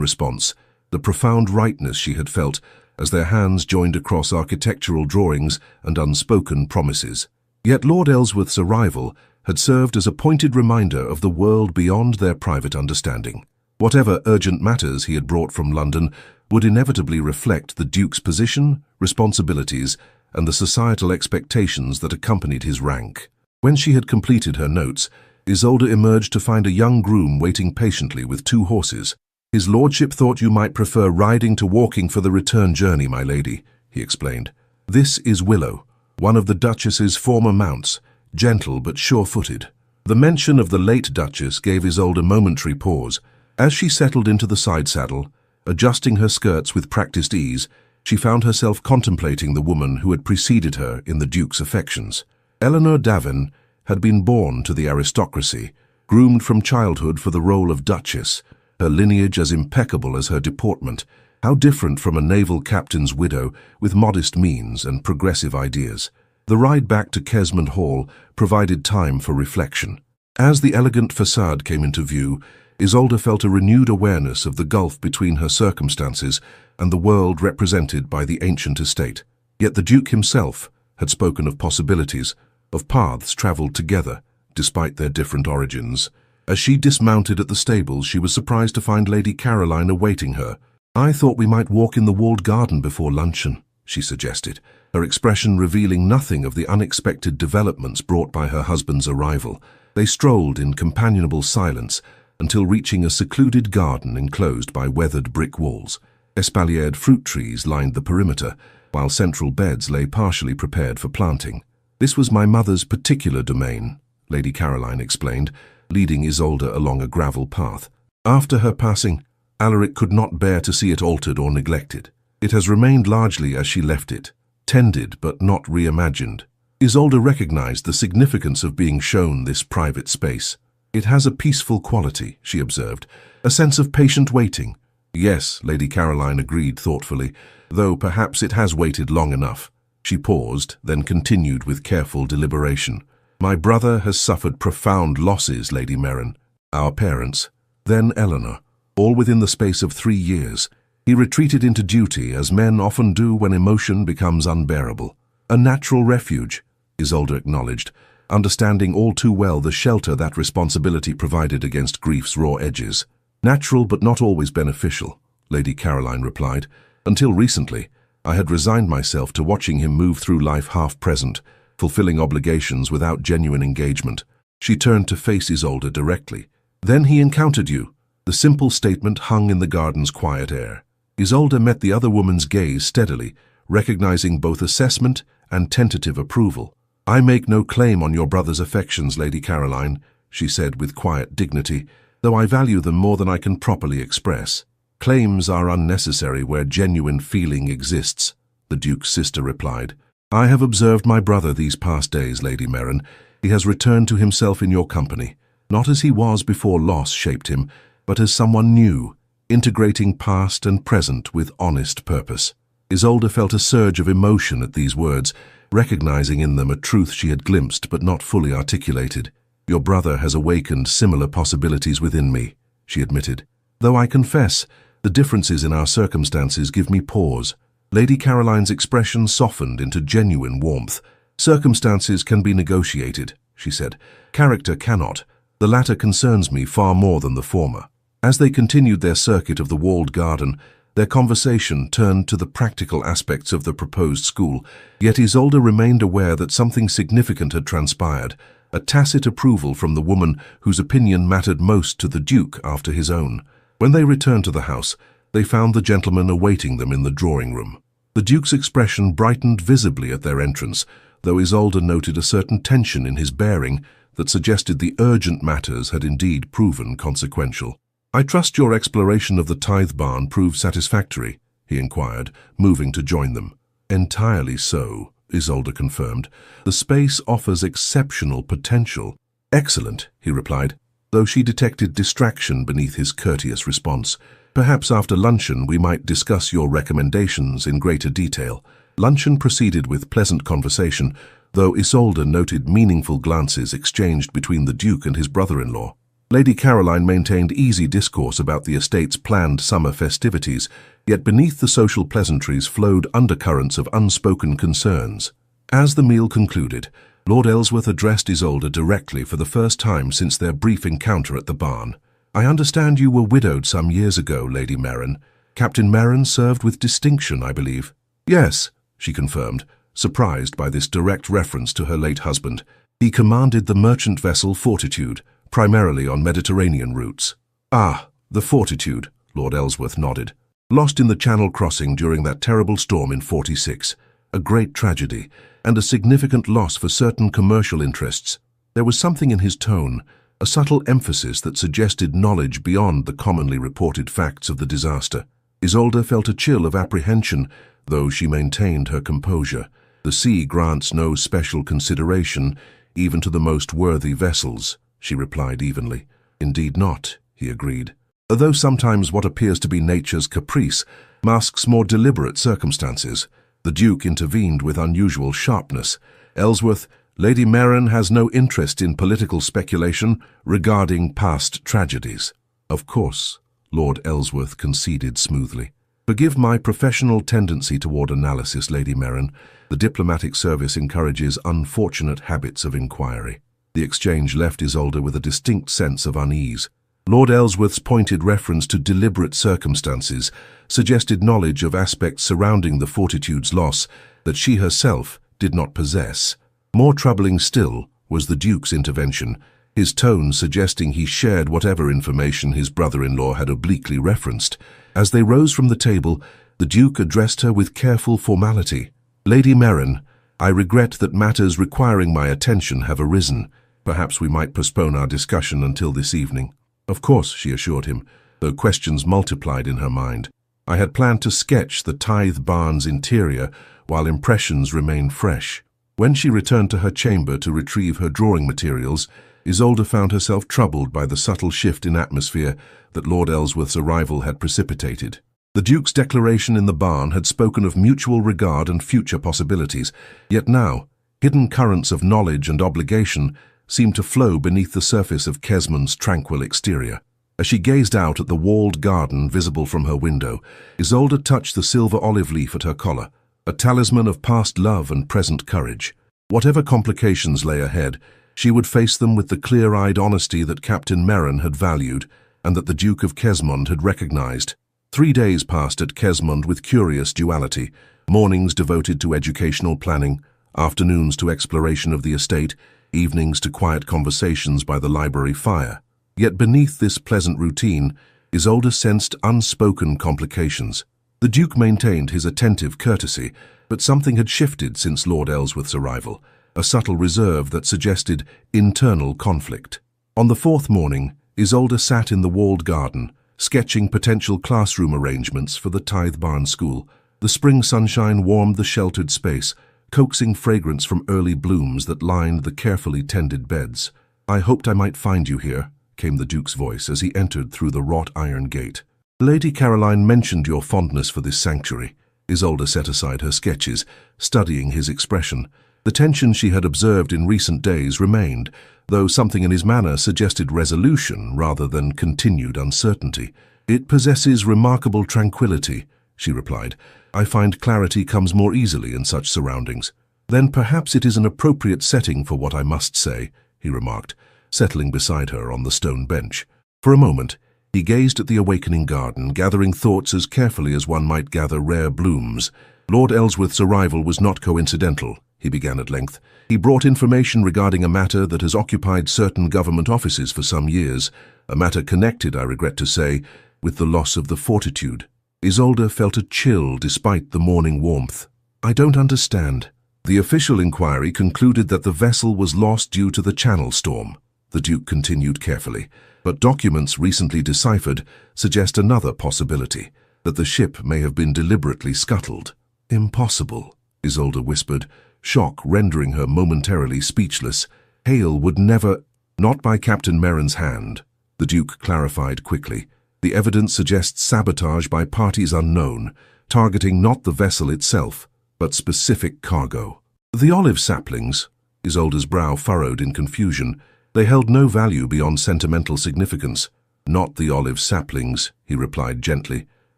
response, the profound rightness she had felt as their hands joined across architectural drawings and unspoken promises. Yet Lord Ellsworth's arrival had served as a pointed reminder of the world beyond their private understanding. Whatever urgent matters he had brought from London would inevitably reflect the Duke's position, responsibilities, and the societal expectations that accompanied his rank. When she had completed her notes, Isolde emerged to find a young groom waiting patiently with 2 horses. "His lordship thought you might prefer riding to walking for the return journey, my lady," he explained. "This is Willow, one of the Duchess's former mounts, gentle but sure-footed." The mention of the late Duchess gave Isolde a momentary pause. As she settled into the side saddle, adjusting her skirts with practiced ease, she found herself contemplating the woman who had preceded her in the Duke's affections. Eleanor Davin had been born to the aristocracy, groomed from childhood for the role of Duchess, her lineage as impeccable as her deportment. How different from a naval captain's widow with modest means and progressive ideas. The ride back to Kesmond Hall provided time for reflection. As the elegant facade came into view, Isolde felt a renewed awareness of the gulf between her circumstances and the world represented by the ancient estate. Yet the Duke himself had spoken of possibilities, of paths travelled together, despite their different origins. As she dismounted at the stables, she was surprised to find Lady Caroline awaiting her. "I thought we might walk in the walled garden before luncheon," she suggested, her expression revealing nothing of the unexpected developments brought by her husband's arrival. They strolled in companionable silence until reaching a secluded garden enclosed by weathered brick walls. Espaliered fruit trees lined the perimeter, while central beds lay partially prepared for planting. "This was my mother's particular domain," Lady Caroline explained, leading Isolde along a gravel path. "After her passing, Alaric could not bear to see it altered or neglected. It has remained largely as she left it, tended but not reimagined." Isolde recognized the significance of being shown this private space. "It has a peaceful quality," she observed, "a sense of patient waiting." "Yes," Lady Caroline agreed thoughtfully, "though perhaps it has waited long enough." She paused, then continued with careful deliberation. "My brother has suffered profound losses, Lady Merrin. Our parents, then Eleanor, all within the space of 3 years. He retreated into duty, as men often do when emotion becomes unbearable. A natural refuge," Isolde acknowledged, understanding all too well the shelter that responsibility provided against grief's raw edges. "Natural but not always beneficial," Lady Caroline replied. "Until recently, I had resigned myself to watching him move through life half-present, fulfilling obligations without genuine engagement." She turned to face Isolde directly. "Then he encountered you." The simple statement hung in the garden's quiet air. Isolde met the other woman's gaze steadily, recognizing both assessment and tentative approval. "I make no claim on your brother's affections, Lady Caroline," she said with quiet dignity, "though I value them more than I can properly express." "Claims are unnecessary where genuine feeling exists," the Duke's sister replied. "I have observed my brother these past days, Lady Merrin. He has returned to himself in your company, not as he was before loss shaped him, but as someone new, integrating past and present with honest purpose." Isolde felt a surge of emotion at these words, recognizing in them a truth she had glimpsed but not fully articulated. "Your brother has awakened similar possibilities within me," she admitted. "Though I confess, the differences in our circumstances give me pause." Lady Caroline's expression softened into genuine warmth. "Circumstances can be negotiated," she said. "Character cannot. The latter concerns me far more than the former." As they continued their circuit of the walled garden, their conversation turned to the practical aspects of the proposed school, yet Isolde remained aware that something significant had transpired, a tacit approval from the woman whose opinion mattered most to the Duke after his own. When they returned to the house, they found the gentleman awaiting them in the drawing-room. The Duke's expression brightened visibly at their entrance, though Isolde noted a certain tension in his bearing that suggested the urgent matters had indeed proven consequential. "I trust your exploration of the tithe barn proved satisfactory," he inquired, moving to join them. "Entirely so," Isolde confirmed. "The space offers exceptional potential." "Excellent," he replied, though she detected distraction beneath his courteous response. "Perhaps after luncheon we might discuss your recommendations in greater detail." Luncheon proceeded with pleasant conversation, though Isolde noted meaningful glances exchanged between the Duke and his brother-in-law. Lady Caroline maintained easy discourse about the estate's planned summer festivities, yet beneath the social pleasantries flowed undercurrents of unspoken concerns. As the meal concluded, Lord Ellsworth addressed Isolde directly for the first time since their brief encounter at the barn. "I understand you were widowed some years ago, Lady Merrin. Captain Merrin served with distinction, I believe." "Yes," she confirmed, surprised by this direct reference to her late husband. "He commanded the merchant vessel Fortitude, primarily on Mediterranean routes." "Ah, the Fortitude," Lord Ellsworth nodded. "Lost in the Channel crossing during that terrible storm in '46. A great tragedy, and a significant loss for certain commercial interests." There was something in his tone, a subtle emphasis that suggested knowledge beyond the commonly reported facts of the disaster. Isolde felt a chill of apprehension, though she maintained her composure. "The sea grants no special consideration, even to the most worthy vessels," she replied evenly. "Indeed not," he agreed. "Though sometimes what appears to be nature's caprice masks more deliberate circumstances." The Duke intervened with unusual sharpness. "Ellsworth, Lady Merrin has no interest in political speculation regarding past tragedies." "Of course," Lord Ellsworth conceded smoothly. "Forgive my professional tendency toward analysis, Lady Merrin. The diplomatic service encourages unfortunate habits of inquiry." The exchange left Isolde with a distinct sense of unease. Lord Ellsworth's pointed reference to deliberate circumstances suggested knowledge of aspects surrounding the Fortitude's loss that she herself did not possess. More troubling still was the Duke's intervention, his tone suggesting he shared whatever information his brother-in-law had obliquely referenced. As they rose from the table, the Duke addressed her with careful formality. "Lady Merrin, I regret that matters requiring my attention have arisen. Perhaps we might postpone our discussion until this evening." "Of course," she assured him, though questions multiplied in her mind. "I had planned to sketch the Tithe Barn's interior while impressions remained fresh." When she returned to her chamber to retrieve her drawing materials, Isolde found herself troubled by the subtle shift in atmosphere that Lord Ellsworth's arrival had precipitated. The Duke's declaration in the barn had spoken of mutual regard and future possibilities, yet now, hidden currents of knowledge and obligation seemed to flow beneath the surface of Kesmond's tranquil exterior. As she gazed out at the walled garden visible from her window, Isolde touched the silver olive leaf at her collar, a talisman of past love and present courage. Whatever complications lay ahead, she would face them with the clear-eyed honesty that Captain Merrin had valued and that the Duke of Kesmond had recognized. 3 days passed at Kesmond with curious duality, mornings devoted to educational planning, afternoons to exploration of the estate, evenings to quiet conversations by the library fire. Yet beneath this pleasant routine, Isolde sensed unspoken complications. The Duke maintained his attentive courtesy, but something had shifted since Lord Ellsworth's arrival, a subtle reserve that suggested internal conflict. On the 4th morning, Isolde sat in the walled garden, sketching potential classroom arrangements for the Tithe Barn School. The spring sunshine warmed the sheltered space, coaxing fragrance from early blooms that lined the carefully tended beds. "I hoped I might find you here," came the Duke's voice as he entered through the wrought iron gate. "Lady Caroline mentioned your fondness for this sanctuary." Isolde set aside her sketches, studying his expression. The tension she had observed in recent days remained, though something in his manner suggested resolution rather than continued uncertainty. "It possesses remarkable tranquility," she replied. "I find clarity comes more easily in such surroundings." "Then perhaps it is an appropriate setting for what I must say," he remarked, settling beside her on the stone bench. For a moment, he gazed at the awakening garden, gathering thoughts as carefully as one might gather rare blooms. "Lord Ellsworth's arrival was not coincidental," he began at length. "He brought information regarding a matter that has occupied certain government offices for some years, a matter connected, I regret to say, with the loss of the Fortitude." Isolde felt a chill despite the morning warmth. "I don't understand." "The official inquiry concluded that the vessel was lost due to the Channel storm," the Duke continued carefully, "but documents recently deciphered suggest another possibility, that the ship may have been deliberately scuttled." "Impossible," Isolde whispered, shock rendering her momentarily speechless. Hale would never— Not by Captain Merrin's hand, the Duke clarified quickly. The evidence suggests sabotage by parties unknown, targeting not the vessel itself, but specific cargo. The olive saplings, Isolde's brow furrowed in confusion. They held no value beyond sentimental significance. Not the olive saplings, he replied gently,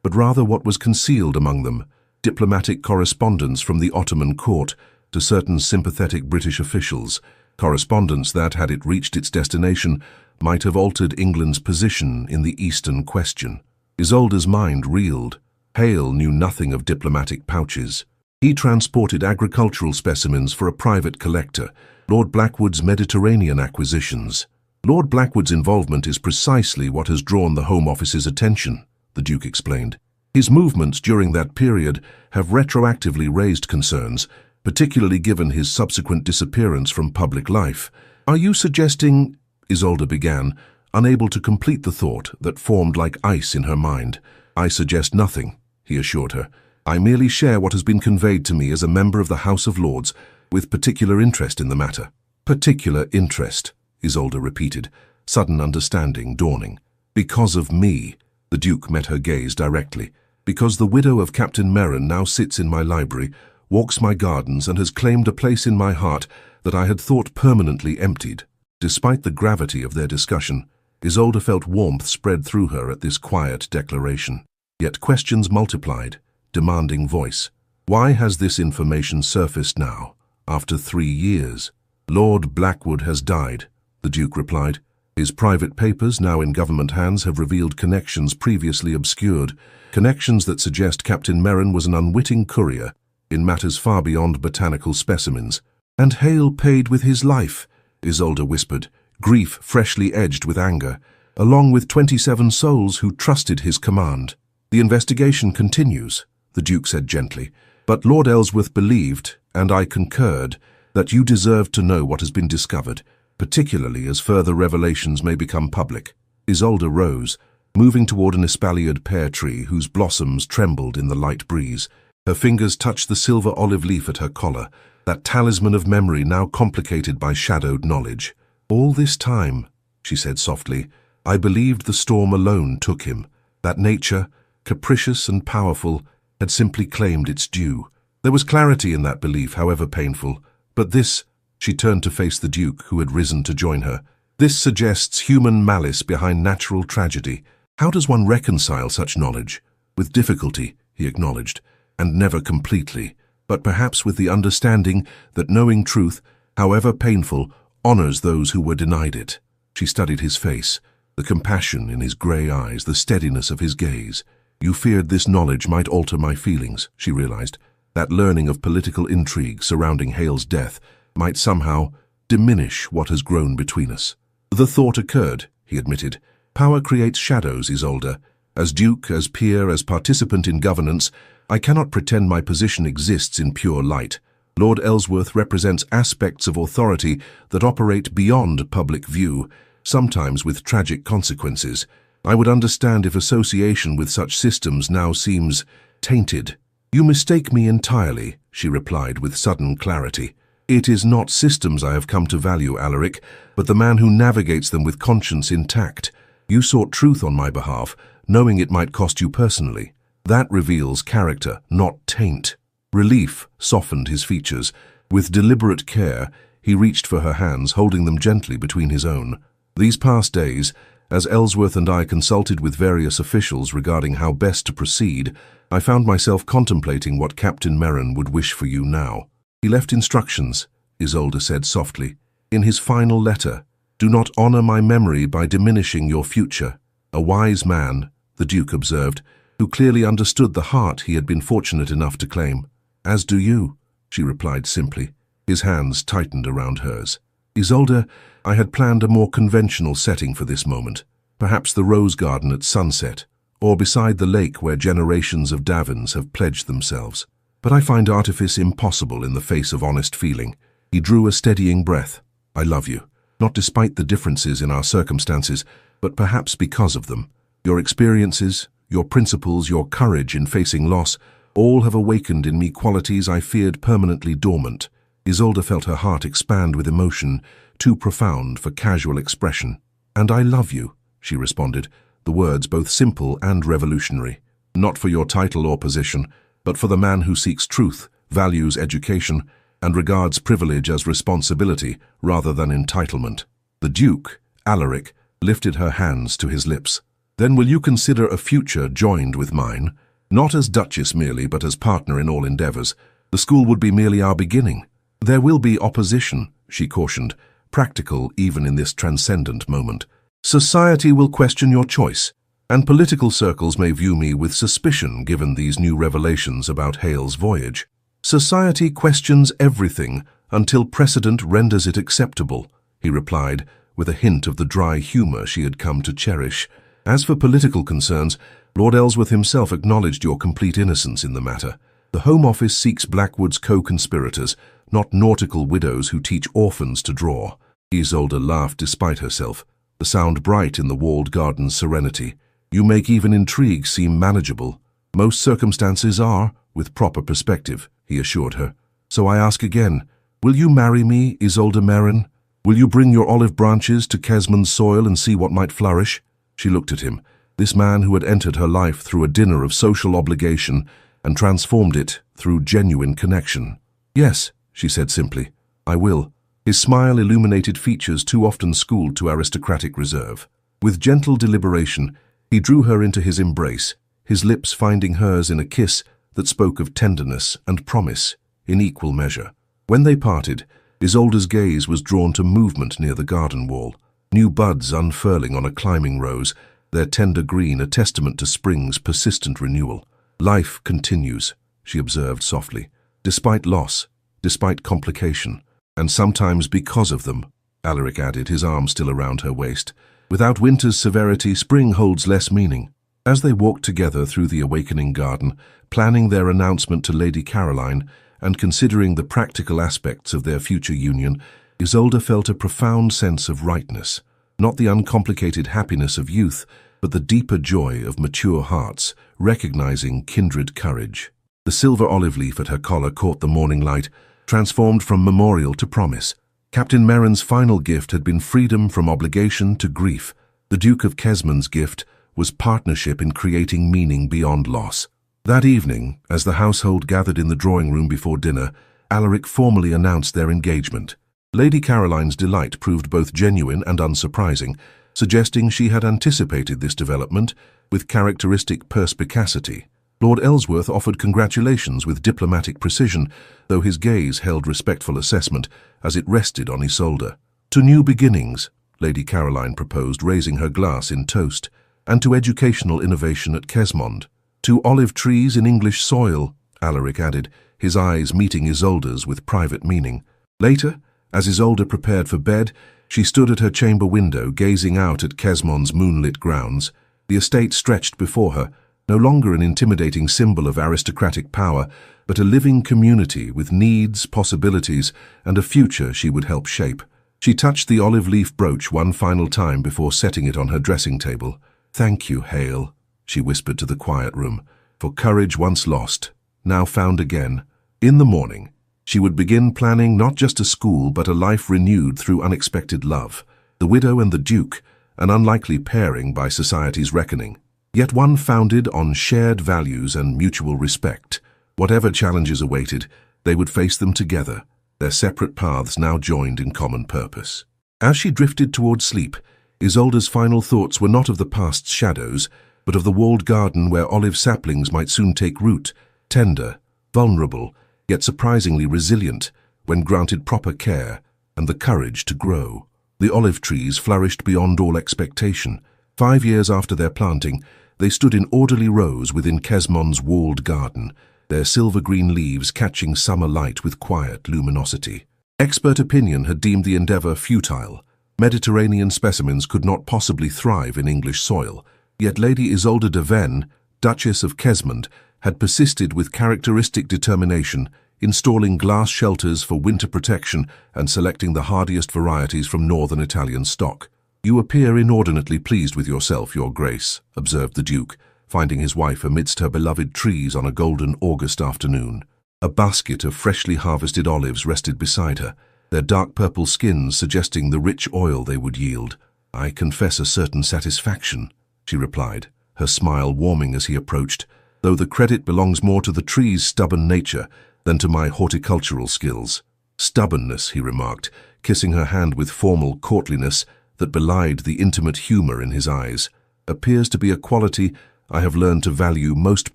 but rather what was concealed among them. Diplomatic correspondence from the Ottoman court to certain sympathetic British officials. Correspondence that, had it reached its destination, might have altered England's position in the Eastern question. Isolde's mind reeled. Hale knew nothing of diplomatic pouches. He transported agricultural specimens for a private collector, Lord Blackwood's Mediterranean acquisitions. Lord Blackwood's involvement is precisely what has drawn the Home Office's attention, the Duke explained. His movements during that period have retroactively raised concerns, particularly given his subsequent disappearance from public life. Are you suggesting— Isolde began, unable to complete the thought that formed like ice in her mind. I suggest nothing, he assured her. I merely share what has been conveyed to me as a member of the House of Lords, with particular interest in the matter. Particular interest, Isolde repeated, sudden understanding dawning. Because of me, the Duke met her gaze directly. Because the widow of Captain Merrin now sits in my library, walks my gardens, and has claimed a place in my heart that I had thought permanently emptied. Despite the gravity of their discussion, Isolde felt warmth spread through her at this quiet declaration. Yet questions multiplied, demanding voice. Why has this information surfaced now, after 3 years? Lord Blackwood has died, the Duke replied. His private papers, now in government hands, have revealed connections previously obscured, connections that suggest Captain Merrin was an unwitting courier in matters far beyond botanical specimens. And Hale paid with his life, Isolde whispered, grief freshly edged with anger, along with 27 souls who trusted his command. The investigation continues, the Duke said gently, but Lord Ellsworth believed, and I concurred, that you deserved to know what has been discovered, particularly as further revelations may become public. Isolde rose, moving toward an espaliered pear tree whose blossoms trembled in the light breeze. Her fingers touched the silver olive leaf at her collar, that talisman of memory now complicated by shadowed knowledge. All this time, she said softly, I believed the storm alone took him, that nature, capricious and powerful, had simply claimed its due. There was clarity in that belief, however painful, but this— She turned to face the Duke, who had risen to join her. This suggests human malice behind natural tragedy. How does one reconcile such knowledge? With difficulty, he acknowledged, and never completely, but perhaps with the understanding that knowing truth, however painful, honors those who were denied it. She studied his face, the compassion in his grey eyes, the steadiness of his gaze. You feared this knowledge might alter my feelings, she realized. That learning of political intrigue surrounding Hale's death might somehow diminish what has grown between us. The thought occurred, he admitted. Power creates shadows, Isolde. As Duke, as peer, as participant in governance, I cannot pretend my position exists in pure light. Lord Ellsworth represents aspects of authority that operate beyond public view, sometimes with tragic consequences. I would understand if association with such systems now seems tainted. You mistake me entirely, she replied with sudden clarity. It is not systems I have come to value, Alaric, but the man who navigates them with conscience intact. You sought truth on my behalf, knowing it might cost you personally. That reveals character, not taint. Relief softened his features. With deliberate care, he reached for her hands, holding them gently between his own. These past days, as Ellsworth and I consulted with various officials regarding how best to proceed, I found myself contemplating what Captain Merrin would wish for you now. He left instructions, Isolde said softly. In his final letter, do not honor my memory by diminishing your future. A wise man, the Duke observed, who clearly understood the heart he had been fortunate enough to claim. As do you, she replied simply. His hands tightened around hers. Isolde, I had planned a more conventional setting for this moment, perhaps the rose garden at sunset, or beside the lake where generations of Davins have pledged themselves. But I find artifice impossible in the face of honest feeling. He drew a steadying breath. I love you, not despite the differences in our circumstances, but perhaps because of them. Your experiences, your principles, your courage in facing loss, all have awakened in me qualities I feared permanently dormant. Isolde felt her heart expand with emotion, too profound for casual expression. "And I love you," she responded, the words both simple and revolutionary. "Not for your title or position, but for the man who seeks truth, values education, and regards privilege as responsibility rather than entitlement." The Duke, Alaric, lifted her hands to his lips. "Then will you consider a future joined with mine? Not as Duchess merely, but as partner in all endeavors. The school would be merely our beginning." "There will be opposition," she cautioned, practical even in this transcendent moment. "Society will question your choice, and political circles may view me with suspicion given these new revelations about Hale's voyage." "Society questions everything until precedent renders it acceptable," he replied, with a hint of the dry humor she had come to cherish. "As for political concerns, Lord Ellsworth himself acknowledged your complete innocence in the matter. The Home Office seeks Blackwood's co-conspirators, not nautical widows who teach orphans to draw." Isolde laughed despite herself, the sound bright in the walled garden's serenity. "You make even intrigue seem manageable." "Most circumstances are, with proper perspective," he assured her. "So I ask again, will you marry me, Isolde Merin? Will you bring your olive branches to Kesmond's soil and see what might flourish?" She looked at him, this man who had entered her life through a dinner of social obligation and transformed it through genuine connection. "Yes," she said simply, "I will." His smile illuminated features too often schooled to aristocratic reserve. With gentle deliberation, he drew her into his embrace, his lips finding hers in a kiss that spoke of tenderness and promise in equal measure. When they parted, Isolde's gaze was drawn to movement near the garden wall, new buds unfurling on a climbing rose, their tender green a testament to spring's persistent renewal. "Life continues," she observed softly, "despite loss, despite complication, and sometimes because of them," Alaric added, his arm still around her waist. "Without winter's severity, spring holds less meaning." As they walked together through the awakening garden, planning their announcement to Lady Caroline and considering the practical aspects of their future union, Isolde felt a profound sense of rightness, not the uncomplicated happiness of youth, but the deeper joy of mature hearts, recognizing kindred courage. The silver olive leaf at her collar caught the morning light, transformed from memorial to promise. Captain Merin's final gift had been freedom from obligation to grief. The Duke of Kesmond's gift was partnership in creating meaning beyond loss. That evening, as the household gathered in the drawing room before dinner, Alaric formally announced their engagement. Lady Caroline's delight proved both genuine and unsurprising, suggesting she had anticipated this development with characteristic perspicacity. Lord Ellsworth offered congratulations with diplomatic precision, though his gaze held respectful assessment as it rested on Isolde. "To new beginnings," Lady Caroline proposed, raising her glass in toast, "and to educational innovation at Kesmond. To olive trees in English soil," Alaric added, his eyes meeting Isolde's with private meaning. Later, as Isolde prepared for bed, she stood at her chamber window, gazing out at Kesmond's moonlit grounds. The estate stretched before her, no longer an intimidating symbol of aristocratic power, but a living community with needs, possibilities, and a future she would help shape. She touched the olive leaf brooch one final time before setting it on her dressing table. "Thank you, Hale," she whispered to the quiet room, "for courage once lost, now found again." In the morning, she would begin planning not just a school but a life renewed through unexpected love. The widow and the Duke, an unlikely pairing by society's reckoning, yet one founded on shared values and mutual respect. Whatever challenges awaited, they would face them together, their separate paths now joined in common purpose. As she drifted towards sleep, Isolde's final thoughts were not of the past's shadows, but of the walled garden where olive saplings might soon take root, tender, vulnerable, yet surprisingly resilient when granted proper care and the courage to grow. The olive trees flourished beyond all expectation. 5 years after their planting, they stood in orderly rows within Kesmond's walled garden, their silver-green leaves catching summer light with quiet luminosity. Expert opinion had deemed the endeavor futile. Mediterranean specimens could not possibly thrive in English soil, yet Lady Isolde de Vennes, Duchess of Kesmond, had persisted with characteristic determination, installing glass shelters for winter protection and selecting the hardiest varieties from northern Italian stock. "You appear inordinately pleased with yourself, Your Grace," observed the Duke, finding his wife amidst her beloved trees on a golden August afternoon. A basket of freshly harvested olives rested beside her, their dark purple skins suggesting the rich oil they would yield. "I confess a certain satisfaction," she replied, her smile warming as he approached, "though the credit belongs more to the tree's stubborn nature than to my horticultural skills." "Stubbornness," he remarked, kissing her hand with formal courtliness that belied the intimate humor in his eyes, "appears to be a quality I have learned to value most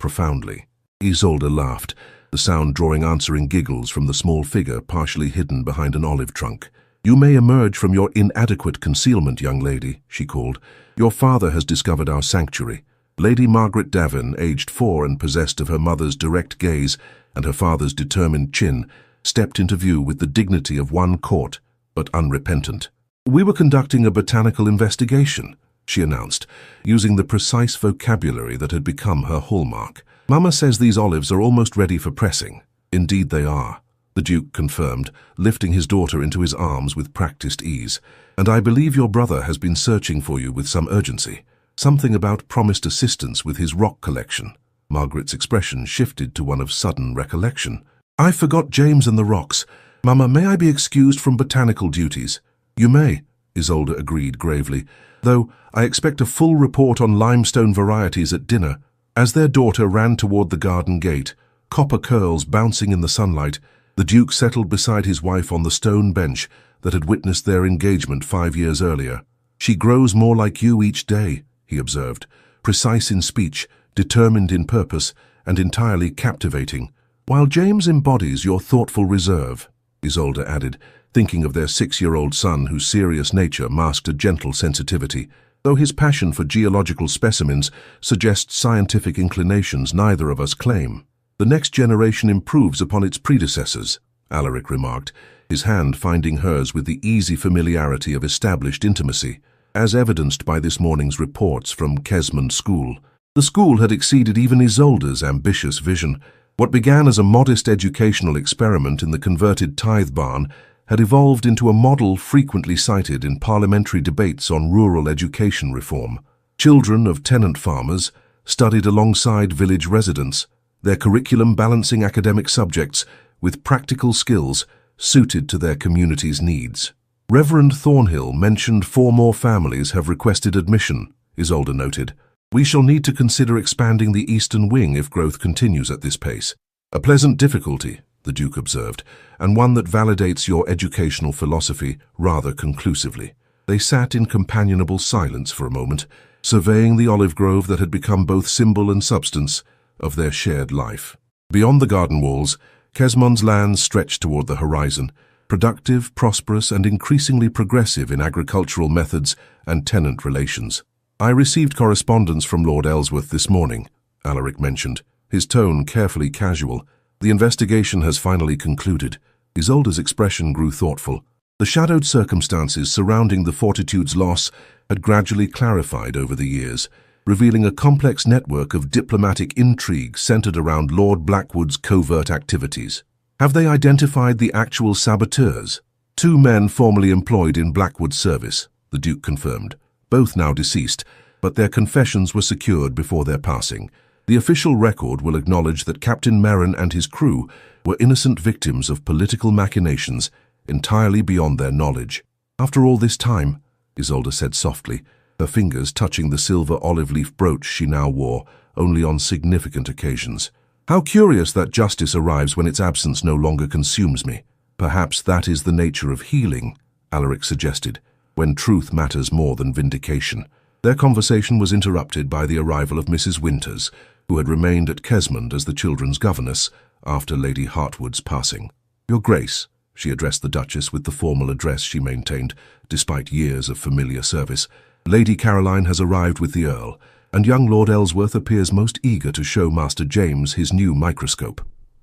profoundly." Isolde laughed, the sound drawing answering giggles from the small figure partially hidden behind an olive trunk. "You may emerge from your inadequate concealment, young lady," she called. "Your father has discovered our sanctuary." Lady Margaret Davin, aged 4 and possessed of her mother's direct gaze and her father's determined chin, stepped into view with the dignity of one caught but unrepentant. "We were conducting a botanical investigation," she announced, using the precise vocabulary that had become her hallmark. "Mama says these olives are almost ready for pressing." "Indeed they are," the Duke confirmed, lifting his daughter into his arms with practiced ease. "And I believe your brother has been searching for you with some urgency. Something about promised assistance with his rock collection." Margaret's expression shifted to one of sudden recollection. "I forgot James and the rocks. Mama, may I be excused from botanical duties?" "You may," Isolde agreed gravely, "though I expect a full report on limestone varieties at dinner." As their daughter ran toward the garden gate, copper curls bouncing in the sunlight, the Duke settled beside his wife on the stone bench that had witnessed their engagement 5 years earlier. "She grows more like you each day," he observed, "precise in speech, determined in purpose, and entirely captivating, while James embodies your thoughtful reserve," Isolde added, thinking of their 6-year-old son whose serious nature masked a gentle sensitivity, though his passion for geological specimens suggests scientific inclinations neither of us claim. "The next generation improves upon its predecessors," Alaric remarked, his hand finding hers with the easy familiarity of established intimacy, as evidenced by this morning's reports from Kesmond School. The school had exceeded even Isolde's ambitious vision. What began as a modest educational experiment in the converted tithe barn had evolved into a model frequently cited in parliamentary debates on rural education reform. Children of tenant farmers studied alongside village residents, their curriculum balancing academic subjects with practical skills suited to their community's needs. "Reverend Thornhill mentioned 4 more families have requested admission," Isolde noted. "We shall need to consider expanding the eastern wing if growth continues at this pace." "A pleasant difficulty," the Duke observed, "and one that validates your educational philosophy rather conclusively." They sat in companionable silence for a moment, surveying the olive grove that had become both symbol and substance of their shared life. Beyond the garden walls, Kesmond's lands stretched toward the horizon, productive, prosperous, and increasingly progressive in agricultural methods and tenant relations. "I received correspondence from Lord Ellsworth this morning," Alaric mentioned, his tone carefully casual. "The investigation has finally concluded." Isolde's expression grew thoughtful. The shadowed circumstances surrounding the Fortitude's loss had gradually clarified over the years, revealing a complex network of diplomatic intrigue centered around Lord Blackwood's covert activities. "Have they identified the actual saboteurs?" "2 men formerly employed in Blackwood's service," the Duke confirmed, both now deceased, but their confessions were secured before their passing. "The official record will acknowledge that Captain Merrin and his crew were innocent victims of political machinations entirely beyond their knowledge." "After all this time," Isolde said softly, her fingers touching the silver olive leaf brooch she now wore only on significant occasions. "How curious that justice arrives when its absence no longer consumes me." "Perhaps that is the nature of healing," Alaric suggested, "when truth matters more than vindication." Their conversation was interrupted by the arrival of Mrs. Winters, who had remained at Kesmond as the children's governess after Lady Hartwood's passing. "Your Grace," she addressed the Duchess with the formal address she maintained, despite years of familiar service, "Lady Caroline has arrived with the Earl, and young Lord Ellsworth appears most eager to show Master James his new microscope."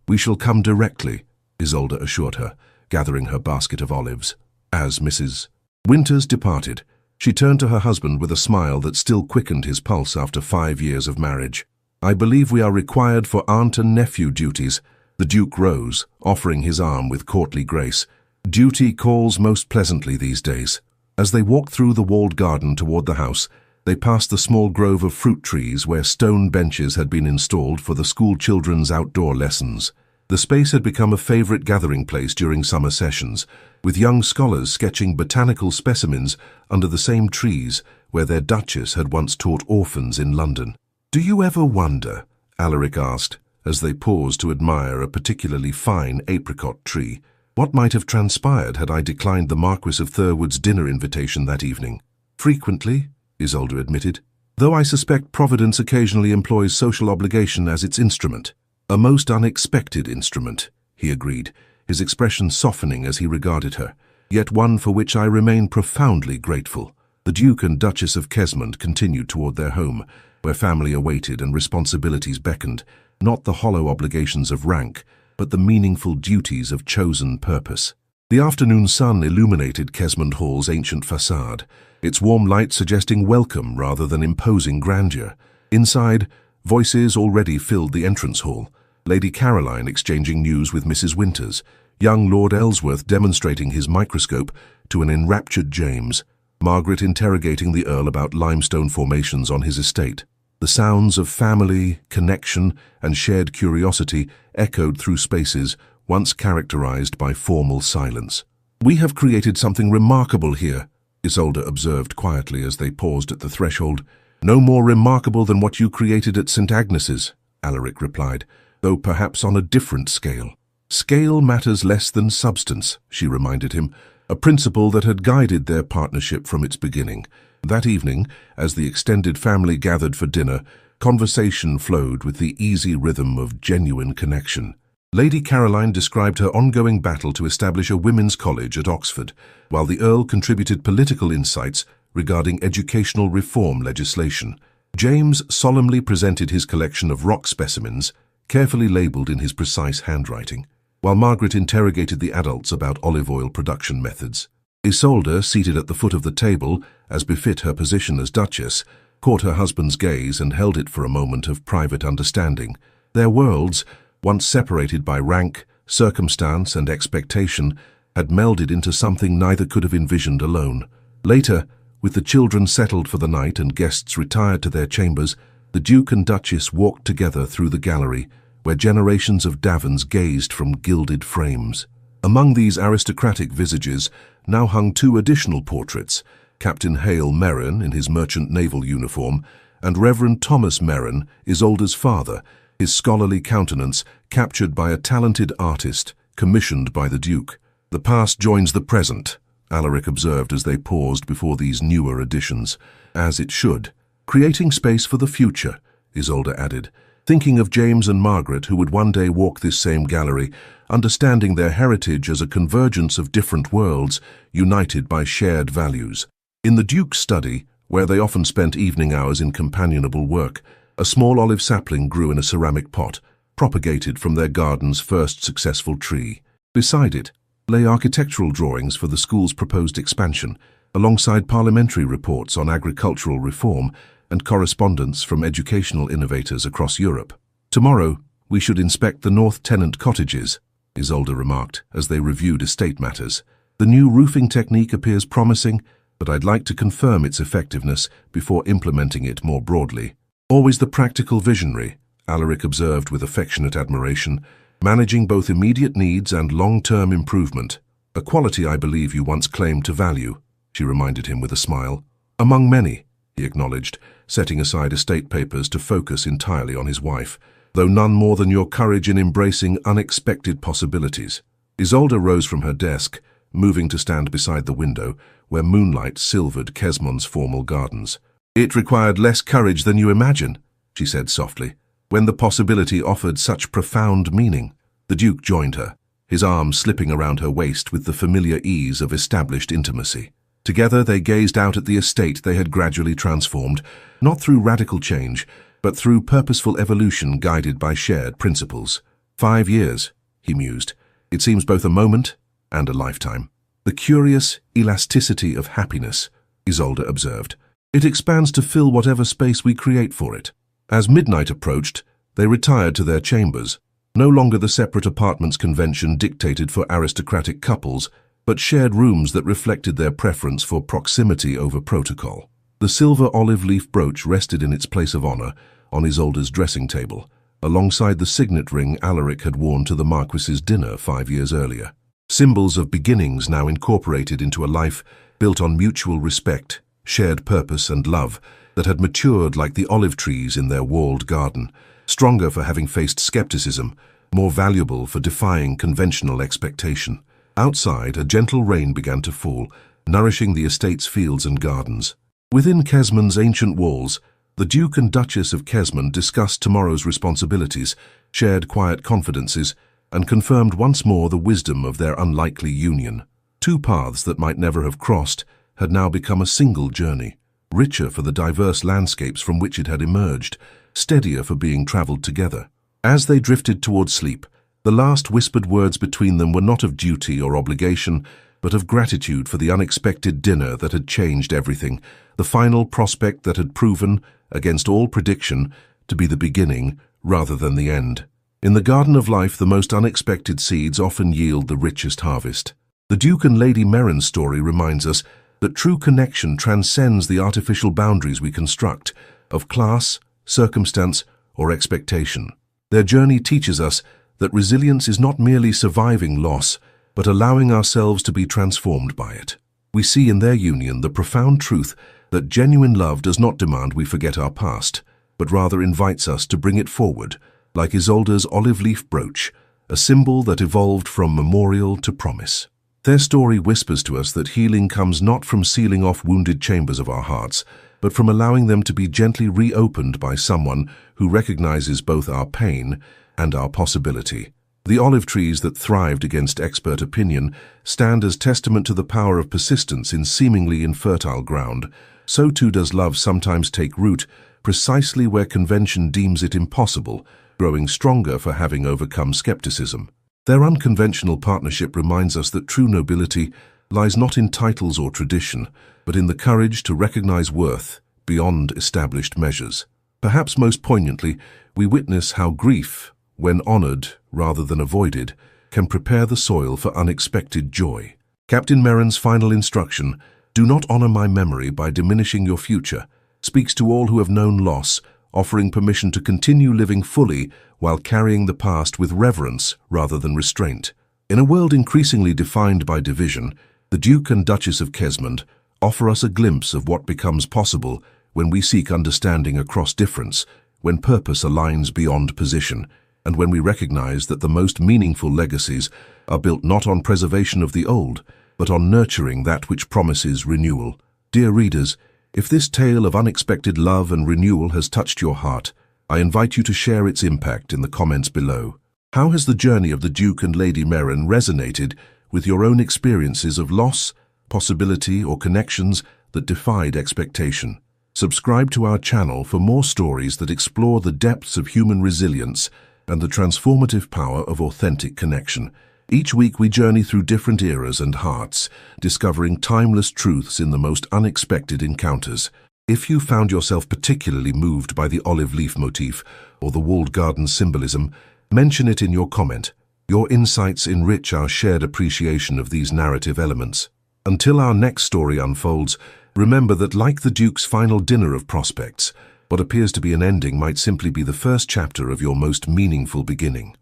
"We shall come directly," Isolde assured her, gathering her basket of olives. As Mrs. Winters departed, she turned to her husband with a smile that still quickened his pulse after 5 years of marriage. "I believe we are required for aunt and nephew duties." The Duke rose, offering his arm with courtly grace. "Duty calls most pleasantly these days." As they walked through the walled garden toward the house, they passed the small grove of fruit trees where stone benches had been installed for the school children's outdoor lessons. The space had become a favorite gathering place during summer sessions, with young scholars sketching botanical specimens under the same trees where their duchess had once taught orphans in London. "Do you ever wonder," Alaric asked, as they paused to admire a particularly fine apricot tree, "what might have transpired had I declined the Marquis of Thurwood's dinner invitation that evening?" "Frequently," Isolde admitted, "though I suspect Providence occasionally employs social obligation as its instrument." "A most unexpected instrument," he agreed, his expression softening as he regarded her, "yet one for which I remain profoundly grateful." The Duke and Duchess of Kesmond continued toward their home, where family awaited and responsibilities beckoned, not the hollow obligations of rank, but the meaningful duties of chosen purpose. The afternoon sun illuminated Kesmond Hall's ancient facade, its warm light suggesting welcome rather than imposing grandeur. Inside, voices already filled the entrance hall, Lady Caroline exchanging news with Mrs. Winters, young Lord Ellsworth demonstrating his microscope to an enraptured James, Margaret interrogating the Earl about limestone formations on his estate. The sounds of family, connection, and shared curiosity echoed through spaces once characterized by formal silence. "We have created something remarkable here," Isolde observed quietly as they paused at the threshold. "No more remarkable than what you created at St. Agnes's," Alaric replied, "though perhaps on a different scale." "Scale matters less than substance," she reminded him, a principle that had guided their partnership from its beginning. That evening, as the extended family gathered for dinner, conversation flowed with the easy rhythm of genuine connection. Lady Caroline described her ongoing battle to establish a women's college at Oxford, while the Earl contributed political insights regarding educational reform legislation. James solemnly presented his collection of rock specimens, carefully labelled in his precise handwriting, while Margaret interrogated the adults about olive oil production methods. Isolde, seated at the foot of the table, as befit her position as Duchess, caught her husband's gaze and held it for a moment of private understanding. Their worlds, once separated by rank, circumstance, and expectation, had melded into something neither could have envisioned alone. Later, with the children settled for the night and guests retired to their chambers, the Duke and Duchess walked together through the gallery, where generations of Davins gazed from gilded frames. Among these aristocratic visages now hung two additional portraits, Captain Hale Merrin in his merchant naval uniform, and Reverend Thomas Merrin, Isolde's father, his scholarly countenance captured by a talented artist commissioned by the Duke. "The past joins the present," Alaric observed as they paused before these newer additions. "As it should. Creating space for the future," Isolde added, thinking of James and Margaret, who would one day walk this same gallery, understanding their heritage as a convergence of different worlds, united by shared values. In the Duke's study, where they often spent evening hours in companionable work, a small olive sapling grew in a ceramic pot, propagated from their garden's first successful tree. Beside it lay architectural drawings for the school's proposed expansion, alongside parliamentary reports on agricultural reform and correspondence from educational innovators across Europe. "Tomorrow, we should inspect the North Tenant cottages," Isolde remarked as they reviewed estate matters. "The new roofing technique appears promising, but I'd like to confirm its effectiveness before implementing it more broadly." "Always the practical visionary," Alaric observed with affectionate admiration, "managing both immediate needs and long-term improvement. A quality I believe you once claimed to value," she reminded him with a smile. "Among many," he acknowledged, setting aside estate papers to focus entirely on his wife, "though none more than your courage in embracing unexpected possibilities." Isolde rose from her desk, moving to stand beside the window, where moonlight silvered Kesmond's formal gardens. "It required less courage than you imagine," she said softly, "when the possibility offered such profound meaning." The Duke joined her, his arm slipping around her waist with the familiar ease of established intimacy. Together they gazed out at the estate they had gradually transformed, not through radical change, but through purposeful evolution guided by shared principles. 5 years, he mused. It seems both a moment and a lifetime. "The curious elasticity of happiness," Isolde observed. "It expands to fill whatever space we create for it." As midnight approached, they retired to their chambers, no longer the separate apartments convention dictated for aristocratic couples, but shared rooms that reflected their preference for proximity over protocol. The silver olive leaf brooch rested in its place of honor on Isolde's dressing table, alongside the signet ring Alaric had worn to the Marquis's dinner 5 years earlier. Symbols of beginnings now incorporated into a life built on mutual respect, shared purpose and love that had matured like the olive trees in their walled garden, stronger for having faced skepticism, more valuable for defying conventional expectation. Outside, a gentle rain began to fall, nourishing the estate's fields and gardens. Within Kesmond's ancient walls, the Duke and Duchess of Kesmond discussed tomorrow's responsibilities, shared quiet confidences, and confirmed once more the wisdom of their unlikely union. Two paths that might never have crossed had now become a single journey, richer for the diverse landscapes from which it had emerged, steadier for being travelled together. As they drifted towards sleep, the last whispered words between them were not of duty or obligation, but of gratitude for the unexpected dinner that had changed everything, the final prospect that had proven, against all prediction, to be the beginning rather than the end. In the garden of life, the most unexpected seeds often yield the richest harvest. The Duke and Lady Merrin's story reminds us that true connection transcends the artificial boundaries we construct of class, circumstance, or expectation. Their journey teaches us that resilience is not merely surviving loss, but allowing ourselves to be transformed by it. We see in their union the profound truth that genuine love does not demand we forget our past, but rather invites us to bring it forward, like Isolde's olive leaf brooch, a symbol that evolved from memorial to promise. Their story whispers to us that healing comes not from sealing off wounded chambers of our hearts, but from allowing them to be gently reopened by someone who recognizes both our pain and our possibility. The olive trees that thrived against expert opinion stand as testament to the power of persistence in seemingly infertile ground. So too does love sometimes take root precisely where convention deems it impossible, growing stronger for having overcome skepticism. Their unconventional partnership reminds us that true nobility lies not in titles or tradition, but in the courage to recognize worth beyond established measures. Perhaps most poignantly, we witness how grief, when honored rather than avoided, can prepare the soil for unexpected joy. Captain Merrin's final instruction, "Do not honor my memory by diminishing your future," speaks to all who have known loss, offering permission to continue living fully while carrying the past with reverence rather than restraint. In a world increasingly defined by division, the Duke and Duchess of Kesmond offer us a glimpse of what becomes possible when we seek understanding across difference, when purpose aligns beyond position, and when we recognize that the most meaningful legacies are built not on preservation of the old, but on nurturing that which promises renewal. Dear readers, if this tale of unexpected love and renewal has touched your heart, I invite you to share its impact in the comments below. How has the journey of the Duke and Lady Merrin resonated with your own experiences of loss, possibility, or connections that defied expectation? Subscribe to our channel for more stories that explore the depths of human resilience and the transformative power of authentic connection. Each week we journey through different eras and hearts, discovering timeless truths in the most unexpected encounters. If you found yourself particularly moved by the olive leaf motif or the walled garden symbolism, mention it in your comment. Your insights enrich our shared appreciation of these narrative elements. Until our next story unfolds, remember that like the Duke's final dinner of prospects, what appears to be an ending might simply be the first chapter of your most meaningful beginning.